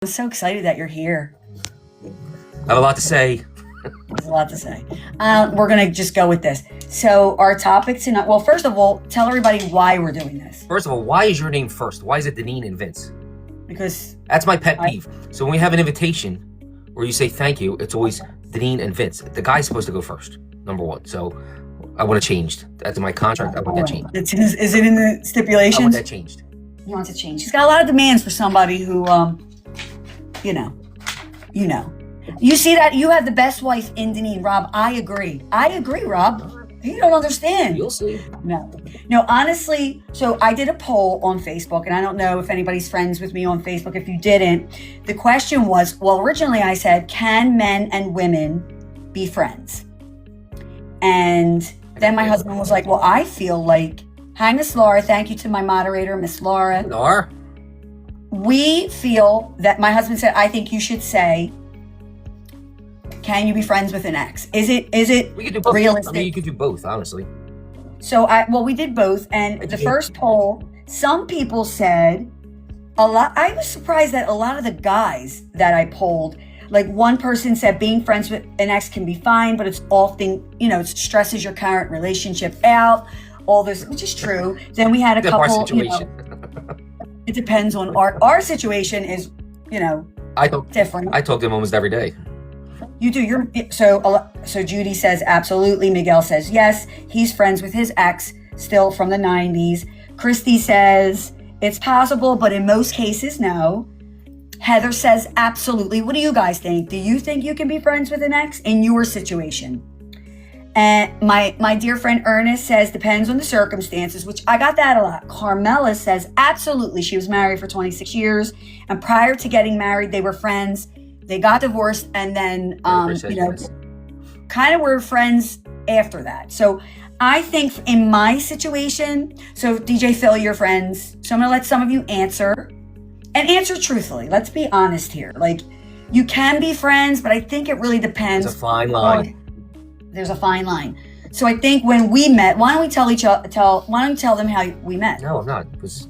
I'm so excited that you're here. I have a lot to say. There's a lot to say. We're going to just go with this. So our topic tonight, well, first of all, tell everybody why we're doing this. First of all, why is your name first? Why is it Denine Vince? Because that's my pet peeve. So when we have an invitation where you say thank you, it's always Denine and Vince. The guy's supposed to go first, number one. So I want it changed. That's in my contract. I want that changed. Is it in the stipulations? I want that changed. He wants it changed. He's got a lot of demands for somebody who, you know. You see that? You have the best wife in Denine, Rob. I agree, Rob. You don't understand. You'll see. No, honestly, so I did a poll on Facebook, and I don't know if anybody's friends with me on Facebook. If you didn't, the question was, well, originally I said, can men and women be friends? And then my husband was like, well, I feel like, hi, Miss Laura. Thank you to my moderator, Miss Laura. Laura. We feel that my husband said, I think you should say, can you be friends with an ex? Is it we could do both. realistic? I mean, you could do both, honestly. So we did both. And the first poll, some people said a lot. I was surprised that a lot of the guys that I polled, like one person said being friends with an ex can be fine, but it's often, it stresses your current relationship out, all this, which is true. Then we had a couple, it depends on our situation is, different. I talk to him almost every day. You do. So Judy says absolutely. Miguel says yes. He's friends with his ex still from the 90s. Christy says it's possible, but in most cases, no. Heather says absolutely. What do you guys think? Do you think you can be friends with an ex in your situation? And my dear friend Ernest says depends on the circumstances, which I got that a lot. Carmela says absolutely. She was married for 26 years, and prior to getting married, they were friends. They got divorced, and then kind of were friends after that. So I think in my situation, so DJ Phil, you're friends. So I'm gonna let some of you answer, and answer truthfully. Let's be honest here. Like, you can be friends, but I think it really depends. There's a fine line. There's a fine line. So I think when we met, why don't we tell them how we met? No, I'm not. Because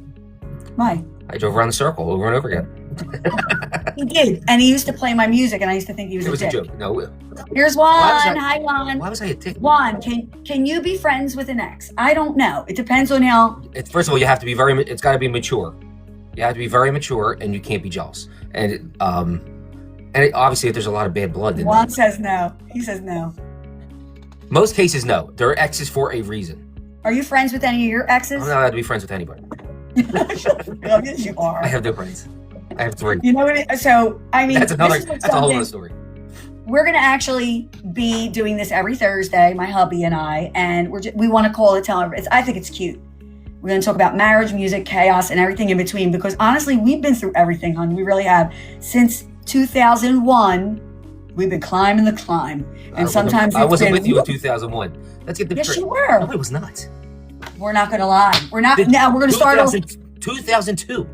why? I drove around the circle over and over again. He did, and he used to play my music, and I used to think he was a dick. It was a joke. No. Here's Juan. Hi, Juan. Why was I a dick? Juan, can you be friends with an ex? I don't know. It depends on how. First of all, you have to be it's got to be mature. You have to be very mature, and you can't be jealous. And obviously, if there's a lot of bad blood. Juan says no. He says no. Most cases, no. There are exes for a reason. Are you friends with any of your exes? I'm not allowed to be friends with anybody. Yes, you are. I have no friends. I have 3. You know what? So I mean, that's a whole other story. We're gonna actually be doing this every Thursday, my hubby and I, and we want to call it I think it's cute. We're gonna talk about marriage, music, chaos, and everything in between. Because honestly, we've been through everything, hon. We really have. Since 2001, we've been climbing the climb, and sometimes I wasn't with you in 2001. Let's get the yes, you were. No, I was not. We're not gonna lie. We're not. Now we're gonna start over. 2002.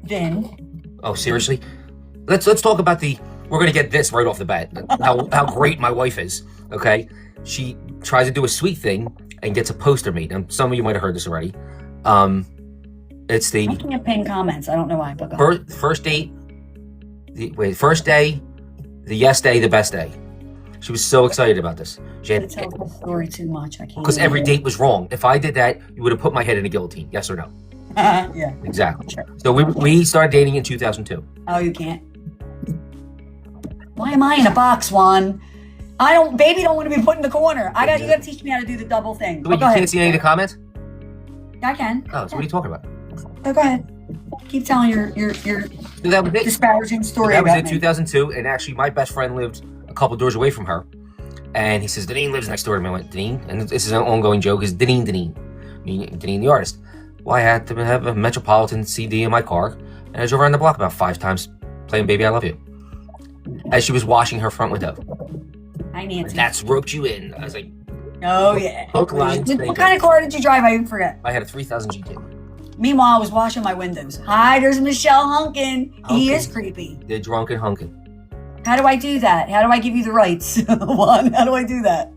Then. Oh, seriously? Let's talk about we're gonna get this right off the bat. How great my wife is. Okay, she tries to do a sweet thing and gets a poster made. And some of you might have heard this already. It's I can't pin comments. I don't know why. But first date. First day, the yes day, the best day. She was so excited about this. She had to tell the story too much. I can't. Because every date was wrong. If I did that, you would have put my head in a guillotine. Yes or no? Yeah. Exactly. Sure. So we started dating in 2002. Oh, you can't. Why am I in a box, Juan? Baby don't want to be put in the corner. You got to teach me how to do the double thing. So you can't see any of the comments? I can. Oh, so what are you talking about? Oh, go ahead. Keep telling your disparaging story that was about in 2002, and actually my best friend lived a couple doors away from her. And he says, Denine lives next door to me. I went, Denine? And this is an ongoing joke, is Denine the artist. Well, I had to have a Metropolitan CD in my car, and I drove around the block about 5 times playing Baby I Love You as she was washing her front window. Hi, Nancy. That's roped you in. I was like, oh, yeah. Hook, line, what kind of car did you drive? I even forget. I had a 3000 GT. Meanwhile, I was washing my windows. Hi, there's Michelle Hunkin. He is creepy. They're drunk and hunkin'. How do I do that? How do I give you the rights? Juan, how do I do that?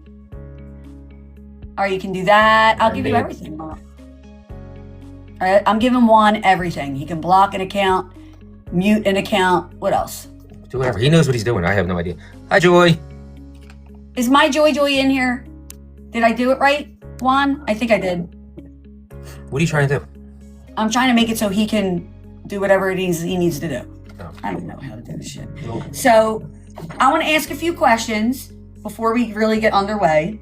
Or you can do that. I'll give you everything, Mom. I'm giving Juan everything. He can block an account. mute an account. What else? Do whatever. He knows what he's doing. I have no idea. Hi, Joy. Is my Joy in here? Did I do it right, Juan? I think I did. What are you trying to do? I'm trying to make it so he can do whatever it is he needs to do. Oh. I don't know how to do this shit. No. So I want to ask a few questions before we really get underway.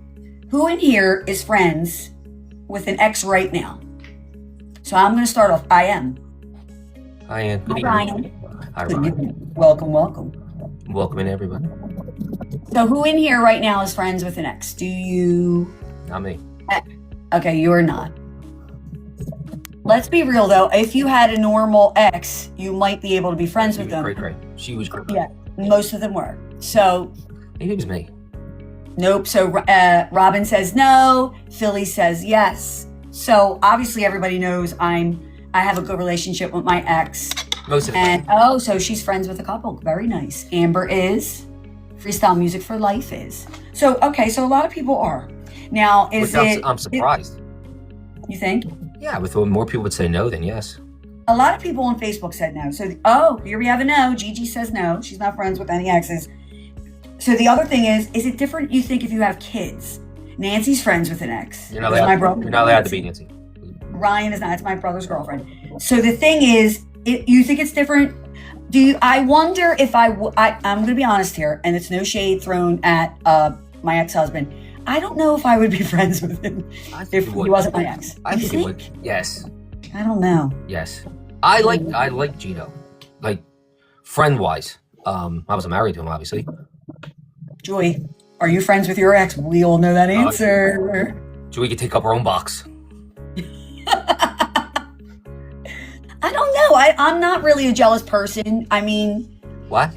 Who in here is friends with an ex right now? So I'm going to start off. I am. Hi, Ann. Good Hi, evening. Ryan. Hi, Good Ryan. evening. Welcome. Welcome in, everybody. So who in here right now is friends with an ex? Do you? Not me. Okay, you are not. Let's be real though. If you had a normal ex, you might be able to be friends She with was them. great. She was great. Yeah, most of them were. So Maybe it was me. nope. So Robin says no. Philly says yes. So obviously everybody knows I have a good relationship with my ex. Most of the And so she's friends with a couple. Very nice. Amber is. Freestyle Music for Life is. So okay. So a lot of people are. Now is it? I'm surprised. You think? Yeah, with more people would say no than yes. A lot of people on Facebook said no. So, here we have a no. Gigi says no. She's not friends with any exes. So the other thing is it different, you think, if you have kids? Nancy's friends with an ex. You're not allowed to be Nancy. Ryan is not. It's my brother's girlfriend. So the thing is, you think it's different? I wonder if I'm going to be honest here, and it's no shade thrown at my ex-husband. I don't know if I would be friends with him if he wasn't my ex. I think he would. Yes. I don't know. Yes. I like Gino. Like, friend-wise. I wasn't married to him, obviously. Joy, are you friends with your ex? We all know that answer. Joy could take up her own box. I don't know. I'm not really a jealous person. I mean... What?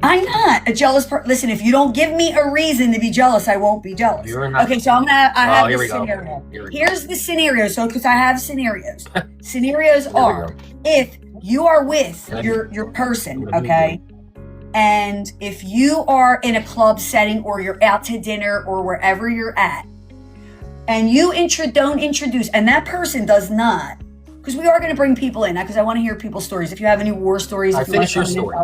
I'm not a jealous person. Listen, if you don't give me a reason to be jealous, I won't be jealous. You're not. Okay, so I have here this we go. scenario. Here we go. Here's the scenario. So, because I have scenarios. Scenarios are if you are with your person, okay, and if you are in a club setting or you're out to dinner or wherever you're at, and you don't introduce, and that person does not, because we are going to bring people in, because I want to hear people's stories. If you have any war stories, Finish your story.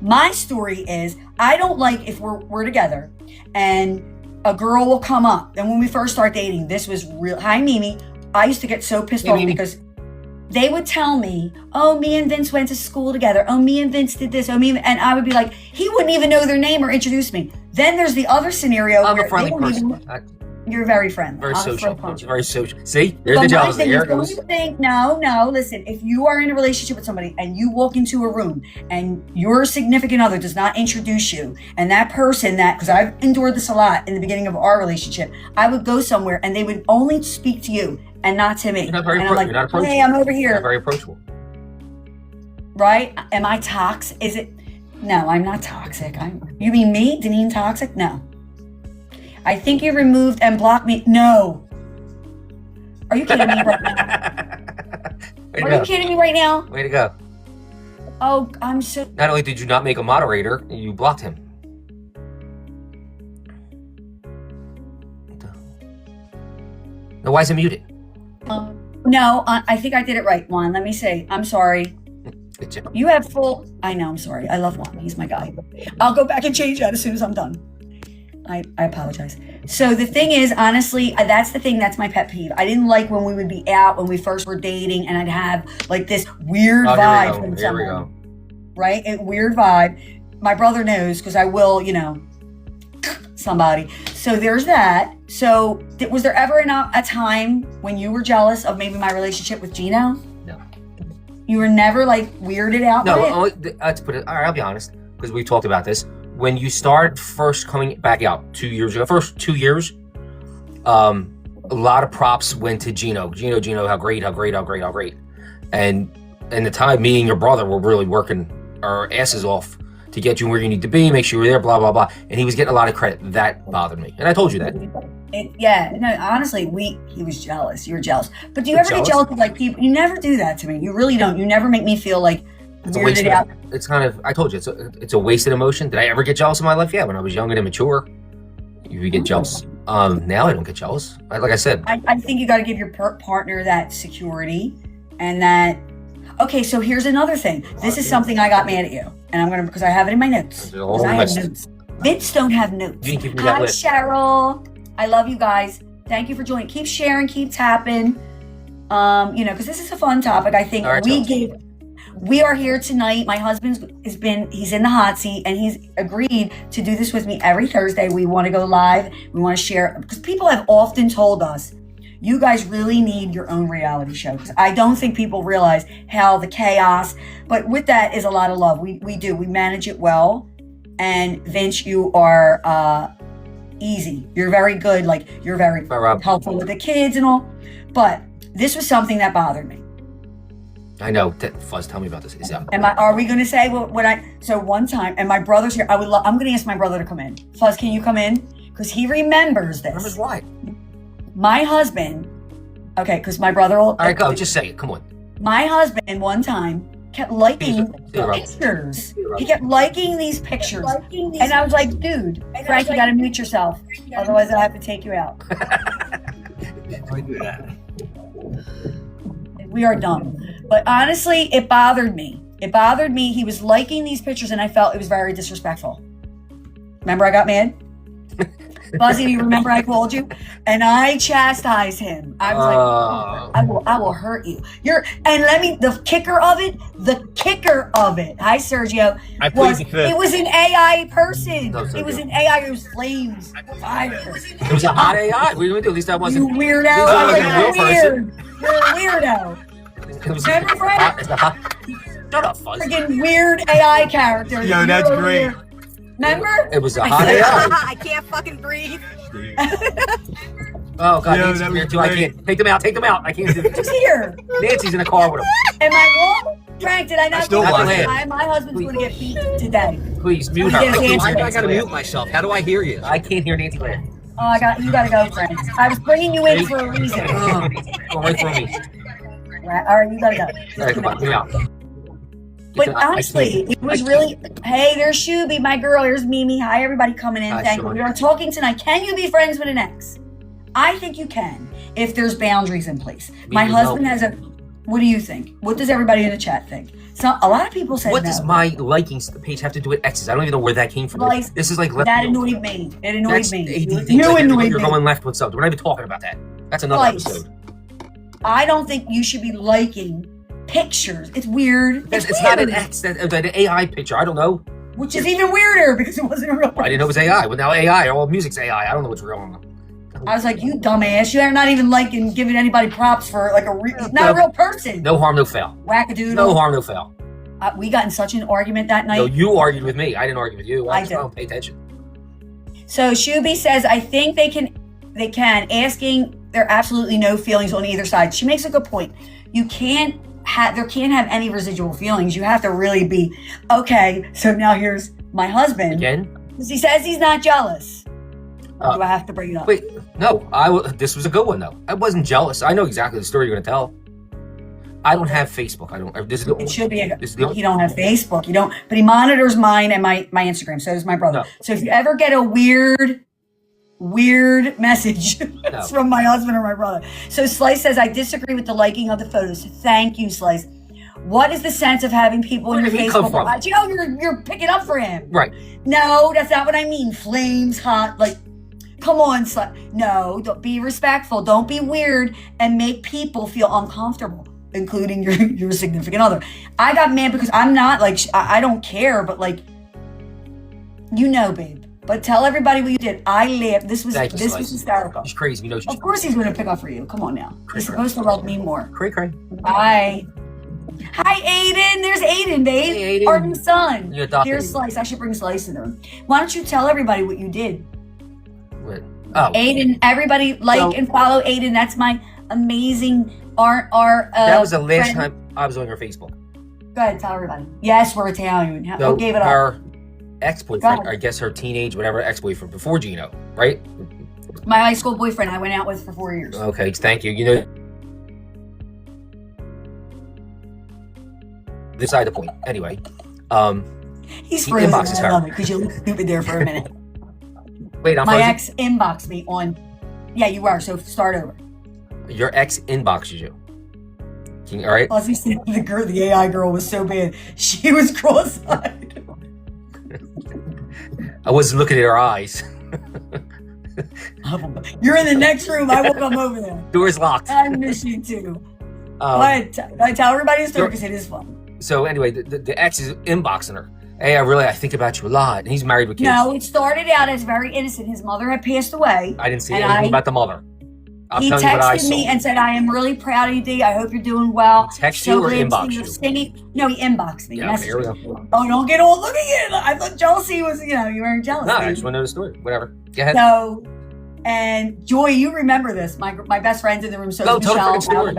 My story is, I don't like if we're together and a girl will come up. And when we first start dating, this was real. Hi, Mimi. I used to get so pissed off because they would tell me, oh, me and Vince went to school together. Oh, me and Vince did this. Oh, me. And I would be like, he wouldn't even know their name or introduce me. Then there's the other scenario I'm where a friendly person. You're very friendly. Very social. Very social. See? There's the jealousy. Here it goes. No, listen. If you are in a relationship with somebody and you walk into a room and your significant other does not introduce you, and that person because I've endured this a lot in the beginning of our relationship, I would go somewhere and they would only speak to you and not to me. You're not very you're not approachable. Hey, I'm over here. You're not very approachable. Right? Am I toxic? Is it? No, I'm not toxic. You mean me? Denine toxic? No. I think you removed and blocked me. No. Are you kidding me right now? Are you kidding me right now? Way to go. Oh, I'm so... Not only did you not make a moderator, you blocked him. Now, why is it muted? No, I think I did it right, Juan. Let me say. I'm sorry. You have full... I know, I'm sorry. I love Juan. He's my guy. I'll go back and change that as soon as I'm done. I apologize. So the thing is, honestly, that's the thing. That's my pet peeve. I didn't like when we would be out when we first were dating, and I'd have like this weird vibe from someone. Here we go. Right? A weird vibe. My brother knows because I will, somebody. So there's that. So was there ever a time when you were jealous of maybe my relationship with Gino? No. You were never like weirded out by it? No. Let's put it. All right, I'll be honest because we talked about this. When you start first coming back out 2 years ago, first 2 years, a lot of props went to Gino. Gino, how great. And the time me and your brother were really working our asses off to get you where you need to be, make sure you're there, blah, blah, blah. And he was getting a lot of credit. That bothered me. And I told you that. Honestly, he was jealous. You were jealous. But do you ever get jealous of like people? You never do that to me. You really don't. You never make me feel like weirded out. It's kind of, I told you, it's a wasted emotion. Did I ever get jealous in my life? Yeah, when I was young and immature. You get jealous. Now I don't get jealous. Like I said. I think you got to give your partner that security and that, Okay, so here's another thing. This is something I got mad at you, and I'm gonna because I have it in my notes. All I have list. notes. Vince don't have notes. You didn't give me that Hi, list. Cheryl. I love you guys. Thank you for joining. Keep sharing. Keep tapping. Because this is a fun topic. I think All right, we are here tonight. My husband's he's in the hot seat, and he's agreed to do this with me every Thursday. We want to go live. We want to share because people have often told us, you guys really need your own reality show. Because I don't think people realize how the chaos, but with that is a lot of love. We do. We manage it well. And Vince, you are easy. You're very good. Like you're very helpful with the kids and all. But this was something that bothered me. I know. Fuzz, tell me about this. Are we going to say so one time, and my brother's here. I'm going to ask my brother to come in. Fuzz, can you come in? Because he remembers this. Remembers what? My husband, okay, because my brother will... All right, go. Just say it. Come on. My husband, one time, kept liking pictures. He kept liking these pictures. And I was like, dude, Frank, you got to mute yourself. Otherwise, I have to take you out. I do that. We are dumb. But honestly, it bothered me. It bothered me. He was liking these pictures, and I felt it was very disrespectful. Remember I got mad? Buzzy, do you remember I called you? And I chastised him. I was like, I will hurt you. The kicker of it. Hi, Sergio. It was an AI person. No, it was an AI. It was flames. Fire. It was a hot AI. What are you going to do? At least I wasn't. You weirdo. You're weird. You're a weirdo. Remember, Frank? Shut up, Fuzz. Freaking weird AI character. Yo, that's great. Remember? It was a hot AI. I can't fucking breathe. Oh, God. Yo, Nancy's that here, was too. I great. can't. Take them out. Take them out. I can't do it. Who's here? Nancy's in the car with him. Am I wrong? Frank, did I not? still watch my, it. my husband's going to get beat today. Please, mute her. Let me get his Why answer. do I gotta mute myself. How do I hear you? I can't hear Nancy laugh. Oh, you got to go, Frank. I was bringing you in for a reason. Go right for me. All right, you got to go. All right, come on. Get out. But honestly, it was really, hey, there's Shuby, my girl. Here's Mimi. Hi, everybody coming in. Hi, Thank you. Sean. We are talking tonight. Can you be friends with an ex? I think you can if there's boundaries in place. My husband has a, what do you think? What does everybody in the chat think? So a lot of people said What no. does my likings page have to do with exes? I don't even know where that came from. Like, This is like left that field. annoyed me. It annoyed That's me. ADD. You Like, annoyed you're me. going left with something. We're not even talking about that. That's another Twice. episode. I don't think you should be liking pictures. It's weird. It's not an ex. That's an AI picture. I don't know. Which is even weirder because it wasn't a real person. I didn't know it was AI. Well, now AI. All music's AI. I don't know what's real. I was like, you dumbass. You're not even liking giving anybody props for like not a real person. No harm, no foul. Wackadoodle. No harm, no foul. We got in such an argument that night. No, you argued with me. I didn't argue with you. I just did. don't pay attention. So Shuby says, I think they can, asking there are absolutely no feelings on either side. She makes a good point. There can't have any residual feelings. You have to really be, okay, so now here's my husband. Again? Because he says he's not jealous. Or do I have to bring it up? Wait, no. This was a good one, though. I wasn't jealous. I know exactly the story you're going to tell. I don't have Facebook. It should be. You don't have Facebook. You don't. But he monitors mine and my Instagram. So does my brother. No. So if you ever get a weird message, it's from my husband or my brother. So Slice says, I disagree with the liking of the photos. Thank you, Slice. What is the sense of having people in your Facebook page? You know, you're picking up for him. Right. No, that's not what I mean. Flames, hot, like. Come on, no, don't be respectful. Don't be weird and make people feel uncomfortable, including your significant other. I got mad because I'm not like, I don't care, but like, babe. But tell everybody what you did. I laughed. This was hysterical. He's crazy. You know, Of course he's going to pick up for you. Come on now. He's supposed to love me more. Cray. Bye. Hi, Aiden. There's Aiden, babe. Hey, Aiden. Arden's son. You adopted Here's him. Slice. I should bring Slice in there. Why don't you tell everybody what you did? Oh. Aiden, everybody and follow Aiden. That's my amazing that was the last friend. time I was on your Facebook. Go ahead, tell everybody. Yes, we're Italian. So Who gave it up? her ex-boyfriend, Go I guess her teenage, whatever, ex-boyfriend before Gino, right? My high school boyfriend I went out with for 4 years. Okay, thank you. You know, beside the point. Anyway, He's he frozen. inboxes I her. love it because you looked stupid there for a minute. Wait, I'm My frozen? ex inboxed me on. Yeah, you are. So start over. Your ex inboxes you. All right. Ozzy said the AI girl was so bad. She was cross-eyed. I wasn't looking at her eyes. You're in the next room. I will come over there. Door's locked. I miss you too. But I tell everybody a story because it is fun. So anyway, the ex is inboxing her. Hey, I think about you a lot. And he's married with kids. No, it started out as very innocent. His mother had passed away. I didn't see anything about the mother. He texted me and said, I am really proud of you, D. I hope you're doing well. He texted you or inboxed you? Singing. No, he inboxed me. Yeah, okay, here we go. Oh, don't get all looking at it. I thought jealousy was, you weren't jealous. No, I just want to know the story. Whatever. Go ahead. So, and Joy, you remember this. My best friend's in the room, so No, is tell the Michelle. story.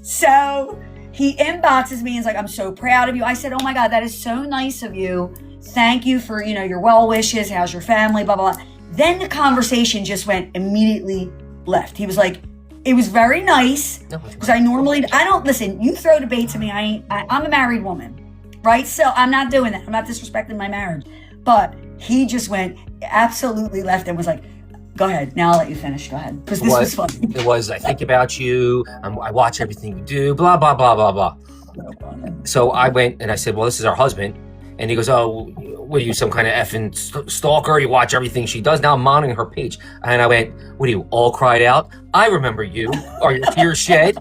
So, he inboxes me and is like, I'm so proud of you. I said, oh my God, that is so nice of you. Thank you for, your well wishes. How's your family? Blah, blah, blah. Then the conversation just went immediately left. He was like, it was very nice because I don't listen. You throw debate to me. I'm a married woman, right? So I'm not doing that. I'm not disrespecting my marriage. But he just went absolutely left and was like, go ahead. Now I'll let you finish. Go ahead. Because this was fun. It was, I think about you. I watch everything you do, blah, blah, blah, blah, blah. So I went and I said, well, this is our husband. And he goes, oh, what are you, some kind of effing stalker? You watch everything she does. Now I'm monitoring her page. And I went, what are you, all cried out? I remember you. Are your tears shed?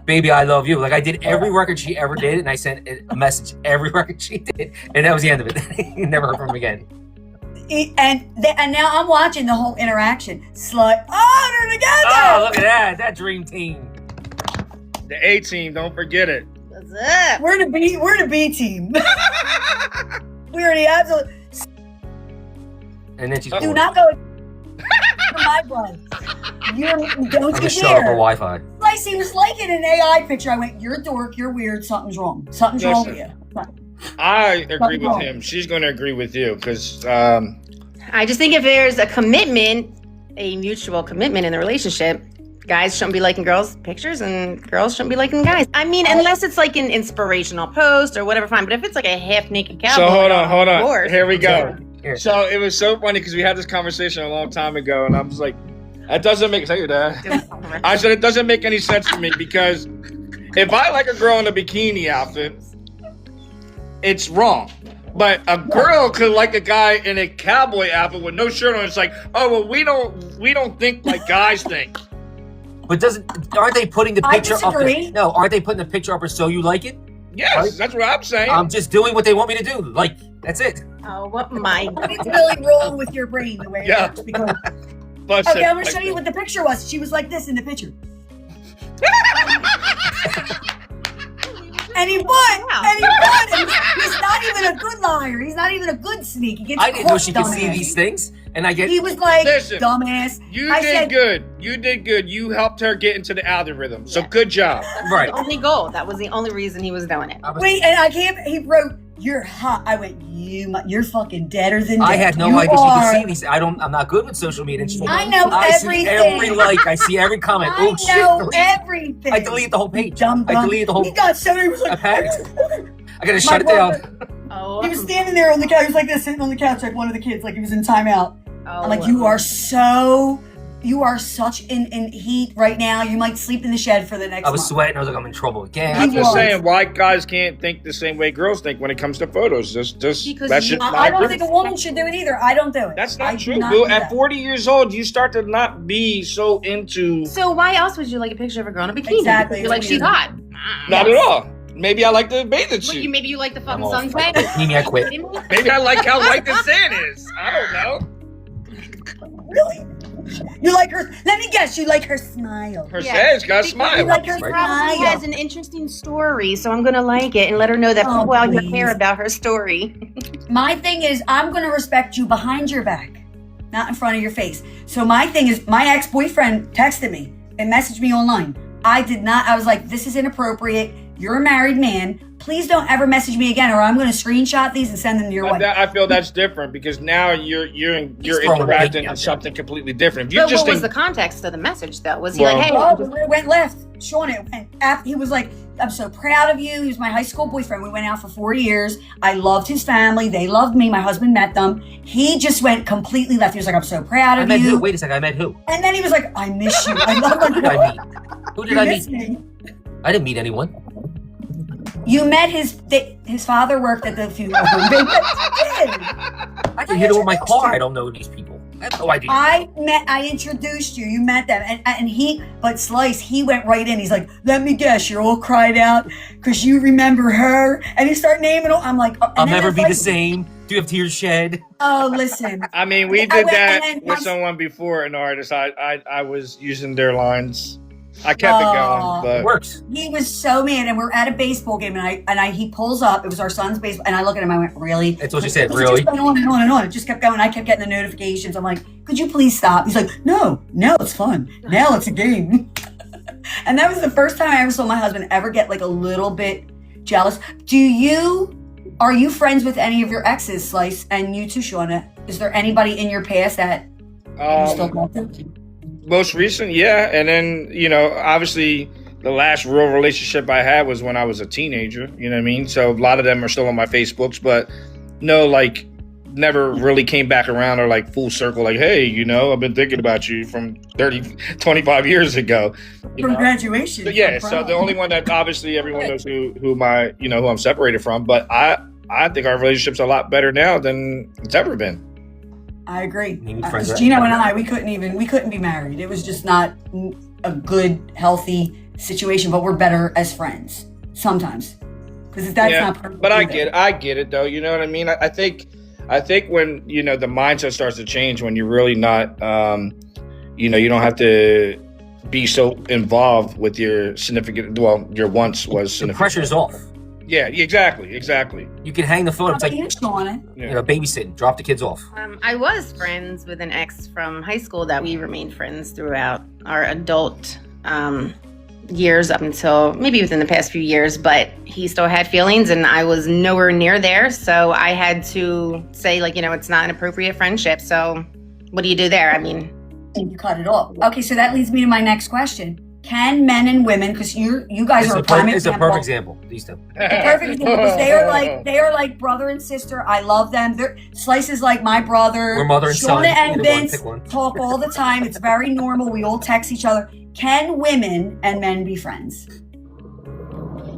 Baby, I love you. Like I did every record she ever did. And I sent a message every record she did. And that was the end of it. Never heard from him again. And now I'm watching the whole interaction. Slut. Oh, they're together. Oh, look at that dream team. The A team, don't forget it. What's up? We're the B team. We're the absolute. And then she's Do not go for my blood. Don't I'm you gonna shut off her dare. Wi-Fi. Like he was like in an AI picture. I went, you're a dork, you're weird, something's wrong. Something's wrong with you. I agree with him. She's going to agree with you because I just think if there's a commitment, a mutual commitment in the relationship, guys shouldn't be liking girls' pictures and girls shouldn't be liking guys. I mean, unless it's like an inspirational post or whatever, fine. But if it's like a half-naked cowboy, so hold on. course. Here we go. Here. So it was so funny because we had this conversation a long time ago, and I was like, that doesn't make sense, Dad. I said it doesn't make any sense to me because if I like a girl in a bikini outfit, it's wrong. But a girl could like a guy in a cowboy outfit with no shirt on. It's like, oh well, we don't think like guys think. But aren't they putting the picture up? disagree. No, aren't they putting the picture up so you like it? Yes, Right? that's what I'm saying. I'm just doing what they want me to do. Like, that's it. Oh, what my It's really wrong with your brain the way it Yeah. works. Because, But okay, I'm going to show you what the picture was. She was like this in the picture. And he won. And he's not even a good liar. He's not even a good sneak. He gets I didn't know caught, she could see dumbass. these things, and I get. He was like, Listen, dumbass. You I did said, good. You did good. You helped her get into the algorithm. So good job. Right. the only goal. That was the only reason he was doing it. Wait, and I can't. He wrote, "You're hot." I went, "You're fucking deader than dead." I had no You idea she are. could see these. I'm not good with social media. And she's like, I know see every everything. like. I see every comment. I Oh shit! know delete. everything. I deleted the whole page. Dumb. I deleted the whole. He got so he was I like, panicked. I gotta My shut it brother- down. Oh, He was standing there on the couch. He was like this, sitting on the couch, like one of the kids, like he was in timeout. I'm like, you are such in heat right now. You might sleep in the shed for the next I was month. sweating. I was like, I'm in trouble again. I'm He just was. saying why guys can't think the same way girls think when it comes to photos. Just Because that you- should I don't not think a woman should do it either. I don't do it. That's I not do true, not Boo. do At that. 40 years old, you start to not be so into. So why else would you like a picture of a girl in a bikini? Exactly. You're like, she's hot. Not at all. Maybe I like the bathing Well, suit. maybe you like the I'm fucking all sunset. Mimi, I quit. Maybe I like how white the sand is. I don't know. Really? You like her? Let me guess. You like her smile. Her Yeah. sand's got a You smile. like her She probably smile. has an interesting story, so I'm gonna like it and let her know that Oh, people out here please. care about her story. My thing is, I'm going to respect you behind your back, not in front of your face. So my thing is, my ex-boyfriend texted me and messaged me online. I did not. I was like, this is inappropriate. You're a married man. Please don't ever message me again, or I'm going to screenshot these and send them to your wife. I feel that's different because now you're throwing interacting hate in out something completely different. If you But just what was think, the context of the message, though? Was he Well- like, hey, Well, it went left. Sean, it went after. He was like, I'm so proud of you. He was my high school boyfriend. We went out for 4 years. I loved his family. They loved me. My husband met them. He just went completely left. He was like, I'm so proud I of met you. who? Wait a second. I met who? And then he was like, I miss you. I love Who did I meet? Who did you I miss meet? me. I didn't meet anyone. You met his father worked at the funeral home. Yes, you did. I can hit it with my car. I don't know these people. I have no idea. I introduced you. You met them, but Slice, he went right in. He's like, "Let me guess, you're all cried out because you remember her," and he started naming them. I'm like, I'll never be the same. Do you have tears shed? Oh, listen. I mean, we did that with someone before, an artist. I was using their lines. I kept it going, but It works. He was so mad, and we're at a baseball game, and he pulls up. It was our son's baseball, and I look at him. I went, "Really?" That's what she said. It Really? just went on and on and on. It just kept going. I kept getting the notifications. I'm like, "Could you please stop?" He's like, "No, now it's fun. Now it's a game." And that was the first time I ever saw my husband ever get like a little bit jealous. Are you friends with any of your exes, Slice, and you too, Shauna? Is there anybody in your past that you still talk to? most recent, yeah. And then, obviously the last real relationship I had was when I was a teenager, you know what I mean? So a lot of them are still on my Facebooks, but no, like never really came back around or like full circle, like, hey, I've been thinking about you from 25 years ago. From graduation. But yeah, so the only one that obviously everyone knows who I'm separated from, but I think our relationship's a lot better now than it's ever been. I agree. Friends Gino and I, we couldn't be married. It was just not a good, healthy situation, but we're better as friends sometimes. Because that's not perfect. But I get it though. You know what I mean? I think when, the mindset starts to change, when you're really not, you don't have to be so involved with your significant, your once was significant. The pressure's off. Yeah, exactly. You can hang the phone. It's like, babysitting. Drop the kids off. I was friends with an ex from high school that we remained friends throughout our adult years up until maybe within the past few years, but he still had feelings and I was nowhere near there. So I had to say, it's not an appropriate friendship. So what do you do there? I mean, you cut it off. Okay, so that leads me to my next question. Can men and women, because you guys are a prime example. It's a perfect example. These two. The perfect example, because they are like brother and sister. I love them. Slice is like my brother. We're mother and son. Shauna and Vince talk all the time. It's very normal. We all text each other. Can women and men be friends?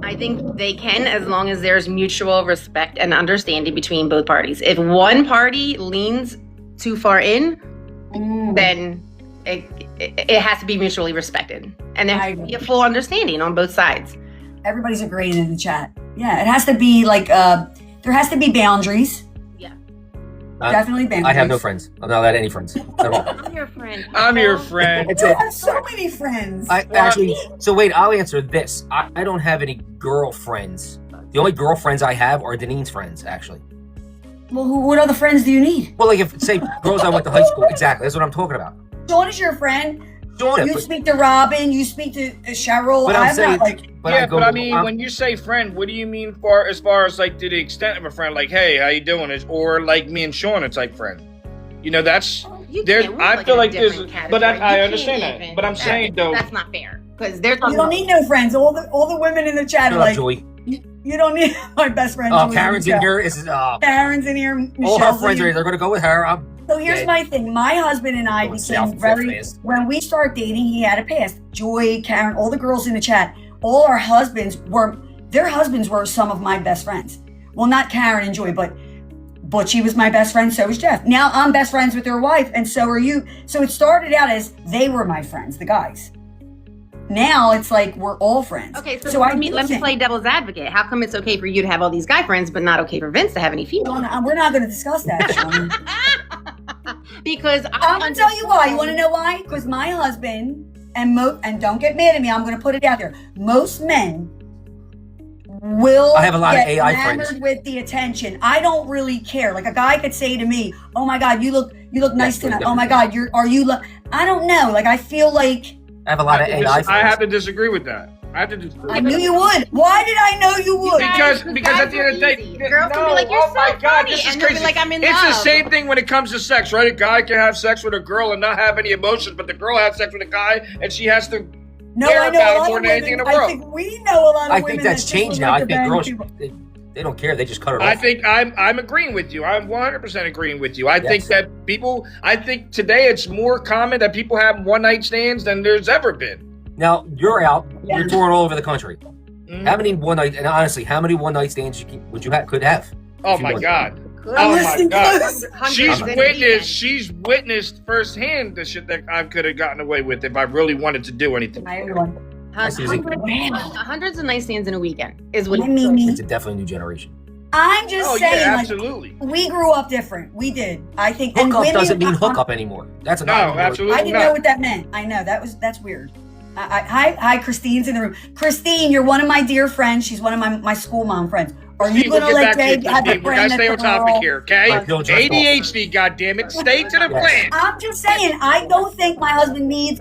I think they can, as long as there's mutual respect and understanding between both parties. If one party leans too far in, then it has to be mutually respected. And there has to be a full understanding on both sides. Everybody's agreeing in the chat. Yeah, it has to be like, there has to be boundaries. Yeah. Definitely boundaries. I have no friends. I'm not allowed any friends at all. I'm your friend. I'm your friend. You have so many friends. So wait, I'll answer this. I don't have any girlfriends. The only girlfriends I have are Denine's friends, actually. Well, what other friends do you need? Well, like if, say, girls I went to high school. Exactly, that's what I'm talking about. Dawn is your friend. Shauna, you speak to Robin. You speak to Cheryl. But I'm saying, when you say friend, what do you mean as far as like to the extent of a friend? Like, hey, how you doing? Or like me and Shauna type friend. That's there's. I feel like there's, but I understand that. But I'm saying though, that's not fair because there's. You don't need no friends. All the women in the chat are like, Joey. You don't need my best friend. Oh, Karen's in here. Karen's in here. All her friends are. They're going to go with her. So here's my thing. My husband and I became when we started dating, he had a past. Joy, Karen, all the girls in the chat, all our husbands were some of my best friends. Well, not Karen and Joy, but she was my best friend, so was Jeff. Now I'm best friends with their wife, and so are you. So it started out as they were my friends, the guys. Now it's like we're all friends. Okay, so let me play devil's advocate. How come it's okay for you to have all these guy friends, but not okay for Vince to have any female? We're not going to discuss that, Sean. Because I'm going to tell you why. You want to know why? Because my husband and don't get mad at me. I'm going to put it out there. Most men will I have a lot get of AI enamored friends with the attention. I don't really care. Like a guy could say to me, "Oh my God, you look nice tonight. Oh my God, I don't know. Like I feel like I have a lot of AI friends. I have to disagree with that. I knew you would. Why did I know you would? Because at the end of the day, girls can be like, "You're so funny," and they'll be like, "I'm in love." It's the same thing when it comes to sex, right? A guy can have sex with a girl and not have any emotions, but the girl has sex with a guy and she has to care about it more than anything in the world. I think we know a lot of women. I think that's changed now. I think girls, they don't care. They just cut it off. I think I'm agreeing with you. I'm 100% agreeing with you. I think that I think today it's more common that people have one night stands than there's ever been. Now you're out. You're touring all over the country. Mhm. How many one night? And honestly, how many one night stands could have? Oh If you my wanted? God. Good. Oh my God. Hundreds She's in a witnessed. weekend. She's witnessed firsthand the shit that I could have gotten away with if I really wanted to do anything. Hi, everyone. Susie. Hundreds of nightstands in a weekend is what. I mean, It's a definitely new generation. I'm just Oh saying, yeah, like, absolutely. we grew up different. We did. I think. and Hookup women- doesn't mean hookup anymore. That's a No, absolutely I didn't know what that meant. I know that's weird. Hi, Christine's in the room. Christine, you're one of my dear friends. She's one of my school mom friends. Are you Steve, we'll gonna get let back to you, Dave have a Christine. We friend gotta stay on that's a topic girl? here, okay? Like, no, just ADHD, goddammit. Stay to the plan. I'm just saying, I don't think my husband needs.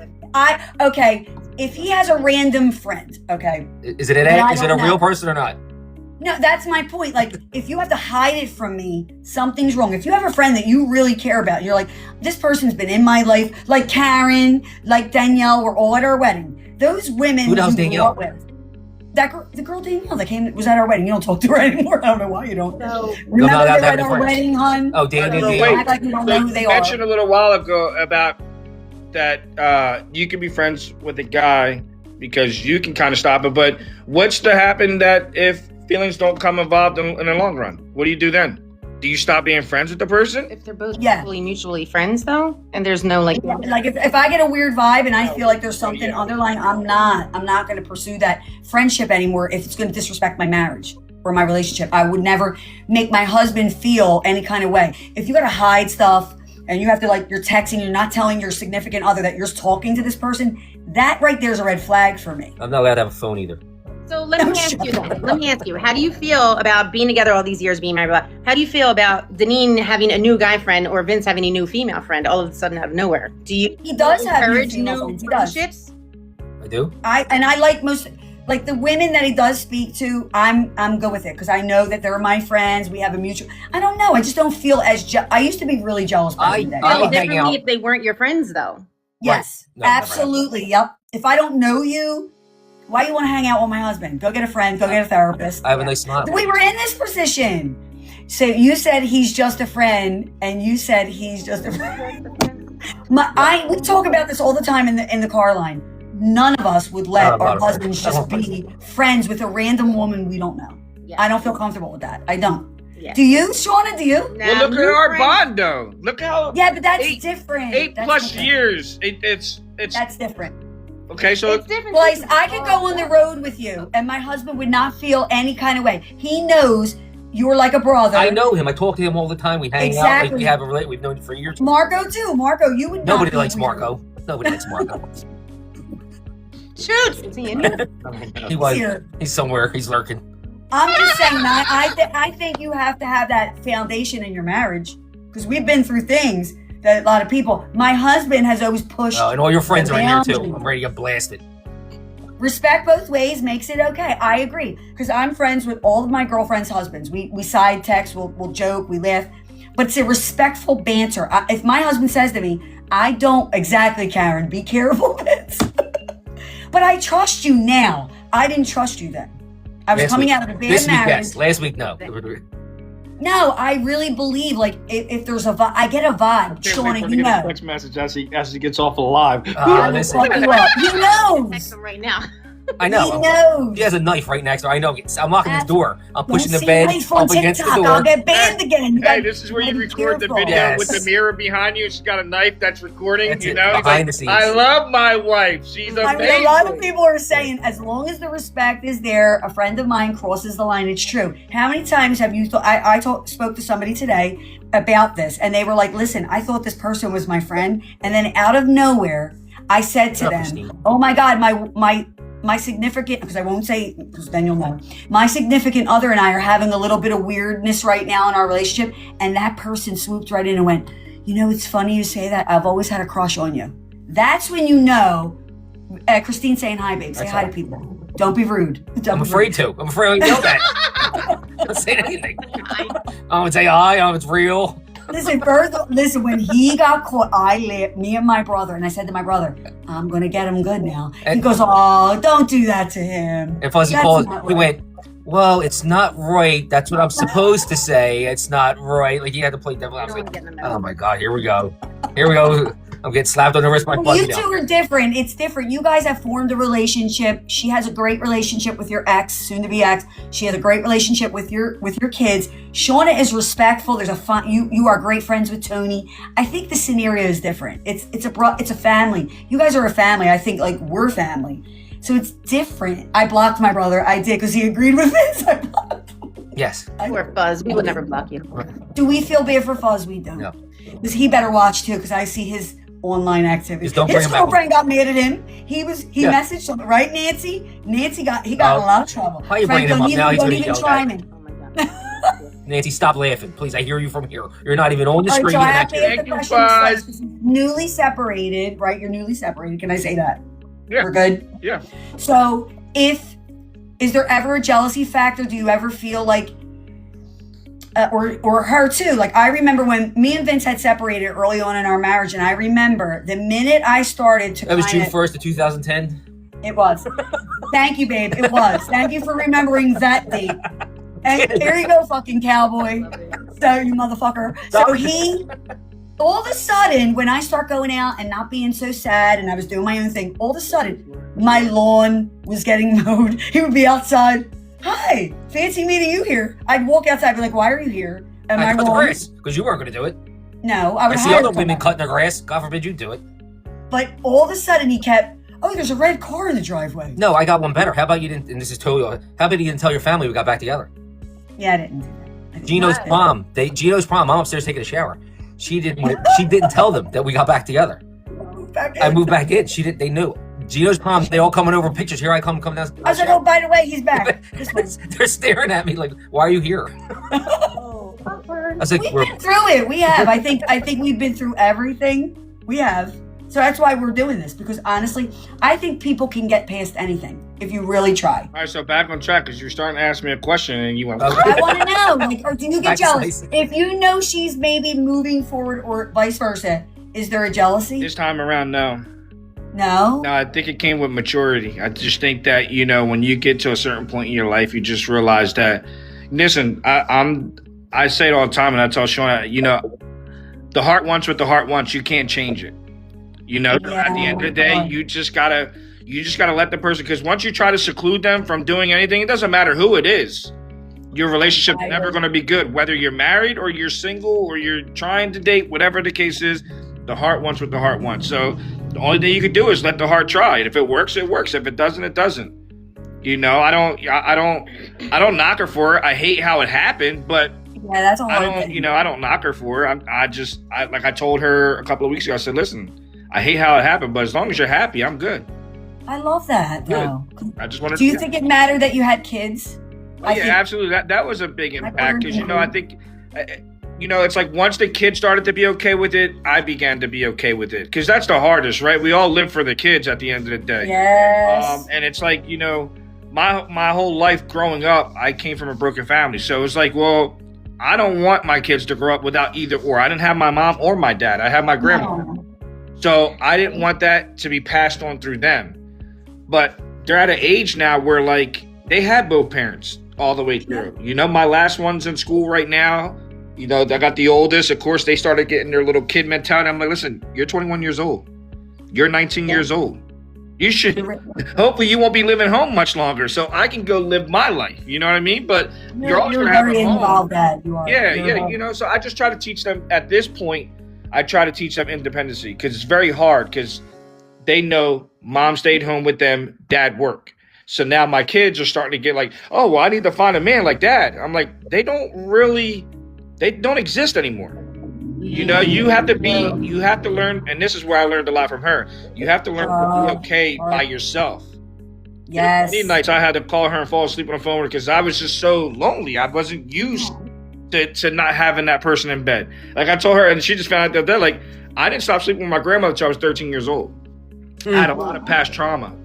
Okay, if he has a random friend, okay. Is it But I is it a don't real know. person or not? No, that's my point. Like, if you have to hide it from me, something's wrong. If you have a friend that you really care about, you're like, this person's been in my life, like Karen, like Danielle, we're all at our wedding. Those women Who the hell's you grew Danielle? up with. That girl, the girl Danielle that was at our wedding. You don't talk to her anymore. I don't know why you don't. So, Remember no, they were that at was our friends. wedding, hun? Oh, Dan, No, Dan, wait. Act like you don't So know who you they mentioned are. a little while ago about that you can be friends with a guy because you can kind of stop it. But what's to happen that if feelings don't come involved in the long run? What do you do then? Do you stop being friends with the person? if they're both Yeah. mutually friends though, and there's no like. Like if I get a weird vibe and I feel like there's something underlying, I'm not going to pursue that friendship anymore if it's going to disrespect my marriage or my relationship. I would never make my husband feel any kind of way. If you got to hide stuff and you have to, like, you're texting, you're not telling your significant other that you're talking to this person, that right there is a red flag for me. I'm not allowed to have a phone either. So let me ask you then. Let me ask you, how do you feel about being together all these years, being married? How do you feel about Denine having a new guy friend or Vince having a new female friend all of a sudden out of nowhere? Do you He does have new encourage female new friends. He does. friendships? I do. I like most, like, the women that he does speak to, I'm good with it because I know that they're my friends. We have a mutual. I don't know. I just don't feel as I used to be really jealous back in the day. I Feel would hang differently out. if they weren't your friends though. Yes, No, never absolutely. Yep. If I don't know you, why you want to hang out with my husband? Go get a friend. Go get a therapist. I have a nice smile. We were in this position. So you said he's just a friend, and you said he's just a friend. We talk about this all the time in the car line. None of us would let our husbands just be friends with a random woman we don't know. Yeah. I don't feel comfortable with that. I don't. Yeah. Do you, Shauna? Do you? Well, look at our bond, though. Look how Yeah, but that's Eight- different. 8+ That's different. years. It's That's different. okay. So It's different. Blyce, I could go on the road with you, and my husband would not feel any kind of way. He knows you're like a brother. I know him. I talk to him all the time. We hang out. Exactly. Like we have a relate. We've known him for years. Marco too. Marco, you would not. Nobody be likes weird. Marco. Nobody likes Marco. Shoot. Is he in here? He was. Here. He's somewhere. He's lurking. I'm just saying that I think you have to have that foundation in your marriage because we've been through things that a lot of people. My husband has always pushed. And all your friends are in here too. boundaries. I'm ready to get blasted. Respect both ways makes it okay. I agree because I'm friends with all of my girlfriends' husbands. We side text, we'll joke, we laugh, but it's a respectful banter. If my husband says to me, "I don't exactly, Karen, be careful, Vince," but I trust you now. I didn't trust you then. I was Last coming week. out of a bad This week, marriage. yes. Last week, no. No, I really believe, like, if there's a vibe, I get a vibe, Shauna, you know. text message as he gets off alive. I will listen. fuck you up. He knows. Text him right now. I He know. knows. He has a knife right next to her. I know. I'm locking his door. I'm pushing the Don't bed say life on up against the TikTok. I'll door. get banned again. You Hey, gotta- this is where you gotta be record the careful. video Yes. with the mirror behind you. She's got a knife that's recording. That's you it, know, He's behind like, the scenes. I love my wife. She's I amazing. mean, a lot of people are saying, as long as the respect is there, a friend of mine crosses the line. It's true. How many times have you thought? I spoke to somebody today about this, and they were like, "Listen, I thought this person was my friend, and then out of nowhere, I said to Oh, them, Christine. oh my God, my significant, because I won't say, because then you'll know, my significant other and I are having a little bit of weirdness right now in our relationship," and that person swooped right in and went, "You know, it's funny you say that. I've always had a crush on you." That's when you know. Christine saying hi, babe. Say That's hi all. to people. Don't be rude. Don't I'm be afraid to. I'm afraid I know that. I'm not saying anything. I'm gonna say hi. It's real. Listen, listen, when he got caught, me and my brother, and I said to my brother, "I'm going to get him good now." He And- goes, "Oh, don't do that to him." And Fuzzy That's called. not He right. went, "Well, it's not right. That's what I'm supposed to say. It's not right." Like he had to play devil. I was like, "Oh my God, here we go. Here we go. I'm getting slapped on the wrist by Well, Fuzzy you now. two are different. It's different. You guys have formed a relationship. She has a great relationship with your ex, soon to be ex. She has a great relationship with your kids. Shauna is respectful. There's a fun. You are great friends with Tony. I think the scenario is different. It's a family. You guys are a family. I think like we're family. So it's different. I blocked my brother. I did because he agreed with this. I blocked him. Yes. Poor Fuzz. We would never block you. Do we feel bad for Fuzz? We don't. No. Because he better watch too, because I see his online activities. Just don't bring His him back. girlfriend got mad at him. He Yeah. messaged something, right, Nancy? Nancy got in a lot of trouble. Why are you bringing him up now? He's Don't gonna even yell try at me. Oh my God. Nancy, stop laughing, please. I hear you from here. You're not even on the All right, screen. so I and have to actually- ask the Thank you, question. Buzz. Newly separated, right? You're newly separated. Can I say that? Yeah. We're good? Yeah. So is there ever a jealousy factor? Do you ever feel like, or her too? Like I remember when me and Vince had separated early on in our marriage, and I remember the minute I started to That was June kinda- 1st of 2010. It was. Thank you, babe. It was. Thank you for remembering that date. And here you go, fucking cowboy. So you motherfucker. So he, all of a sudden, when I start going out and not being so sad, and I was doing my own thing, all of a sudden, my lawn was getting mowed. He would be outside. Hi, fancy meeting you here. I'd walk outside, and be like, why are you here? Am I I cut the wrong? grass because you weren't going to do it. No, I I would see hire other women someone. cutting their grass. God forbid you do it. But all of a sudden, he kept, oh, there's a red car in the driveway. No, I got one better. How about you didn't? And this is totally. How about you didn't tell your family we got back together? Yeah, I didn't do that. I didn't Gino's do that. prom. Gino's prom. I'm upstairs taking a shower. She didn't tell them that we got back together. Back I in. moved back in. She didn't. They knew. Gino's prom. They all coming over pictures. Here I come down. I was like, oh, by the way, he's back. This one. They're staring at me like, why are you here? I was like, We've we're been through it. We have. I think we've been through everything. We have. So that's why we're doing this, because honestly, I think people can get past anything if you really try. All right, so back on track because you're starting to ask me a question and you went. Okay. I want to know, like, or do you get Nice, jealous? nice. If you know she's maybe moving forward or vice versa, is there a jealousy? This time around, no. No? No, I think it came with maturity. I just think that, when you get to a certain point in your life, you just realize that, listen, I say it all the time and I tell Shauna, the heart wants what the heart wants. You can't change it. At the end of the day, you just gotta let the person, because once you try to seclude them from doing anything, it doesn't matter who it is. Your relationship's never going to be good, whether you're married or you're single or you're trying to date, whatever the case is. The heart wants what the heart wants. So the only thing you can do is let the heart try. And if it works, it works. If it doesn't, it doesn't. I don't knock her for it. I hate how it happened, but Yeah, that's a hard thing. I don't knock her for it. Like I told her a couple of weeks ago, I said, listen, I hate how it happened, but as long as you're happy, I'm good. I love that, though. I just wanted Do you think it mattered that you had kids? I think- absolutely. That was a big impact because, I think, it's like once the kids started to be okay with it, I began to be okay with it, because that's the hardest, right? We all live for the kids at the end of the day. Yes. And it's like, my whole life growing up, I came from a broken family. So it's like, well, I don't want my kids to grow up without either or. I didn't have my mom or my dad. I had my grandma. No. So I didn't want that to be passed on through them. But they're at an age now where, like, they had both parents all the way through. My last one's in school right now. I got the oldest. Of course, they started getting their little kid mentality. I'm like, listen, you're 21 years old. You're 19 years old. You should, hopefully you won't be living home much longer, so I can go live my life. You know what I mean? But you're always going to have a very home. involved, Dad. You are. Yeah, You're yeah. involved. So I just try to teach them at this point. I try to teach them independency, because it's very hard, because they know mom stayed home with them, dad worked. So now my kids are starting to get like, oh, well, I need to find a man like dad. I'm like, they don't exist anymore. You have to learn, and this is where I learned a lot from her. You have to learn to be okay by yourself. Yes. Many nights I had to call her and fall asleep on the phone because I was just so lonely. I wasn't used to not having that person in bed. Like I told her, and she just found out the other day, like, I didn't stop sleeping with my grandmother until I was 13 years old. I had a lot of past trauma.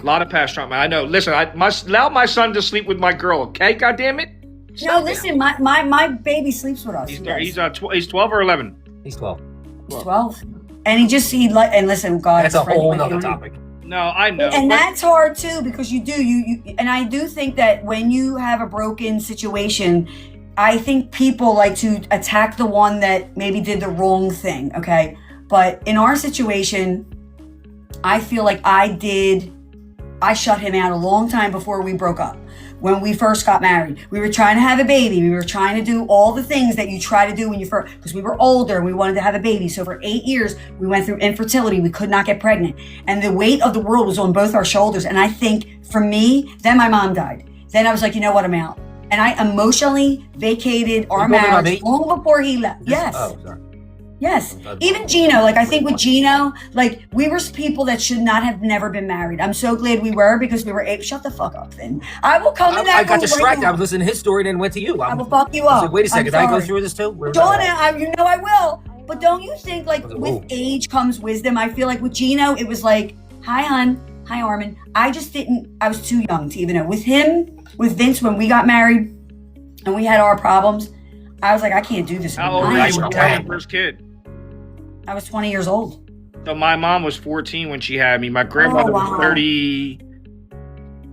I know. Listen, I must allow my son to sleep with my girl, okay? God damn it. No, listen, my baby sleeps with us. He's 12 or 11. He's 12. He's 12. And and listen, God. That's a whole nother topic. No, I know. And that's hard too, because you and I do think that when you have a broken situation, I think people like to attack the one that maybe did the wrong thing. Okay. But in our situation, I feel like I shut him out a long time before we broke up. When we first got married, we were trying to have a baby. We were trying to do all the things that you try to do when you first, because we were older, we wanted to have a baby. So for 8 years, we went through infertility. We could not get pregnant. And the weight of the world was on both our shoulders. And I think for me, then my mom died. Then I was like, you know what, I'm out. And I emotionally vacated our marriage long before he left. Yes. Oh, sorry. Yes. Even Gino, like I think with Gino, like we were people that should not have never been married. I'm so glad we were because we were able. Shut the fuck up, Finn. I will come to that. I got distracted. I was listening to his story and then went to you. I will fuck you I was up. like, wait a second. Did I go through this too? Donna, you know I will. But don't you think like with age comes wisdom? I feel like with Gino, it was like, hi, hon. Hi, Armin. I was too young to even know. With him, with Vince, when we got married and we had our problems, I was like, I can't do this How anymore. old were you when you had your first kid? I was 20 years old. So my mom was 14 when she had me. My grandmother was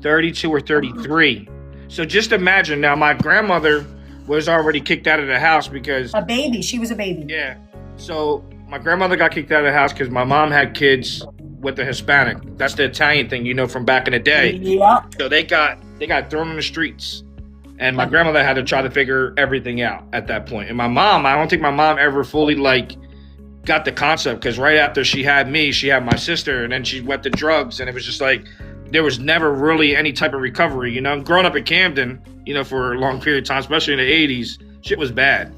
32 or 33. So just imagine now, my grandmother was already kicked out of the house because... A baby. She was a baby. Yeah. So my grandmother got kicked out of the house because my mom had kids with a Hispanic. That's the Italian thing, you know, from back in the day. Yeah. So they got thrown in the streets. And my grandmother had to try to figure everything out at that point. And my mom, I don't think my mom ever fully got the concept, because right after she had me, she had my sister, and then she went to drugs, and it was just like there was never really any type of recovery. You know, growing up in Camden, you know, for a long period of time, especially in the 80s, shit was bad.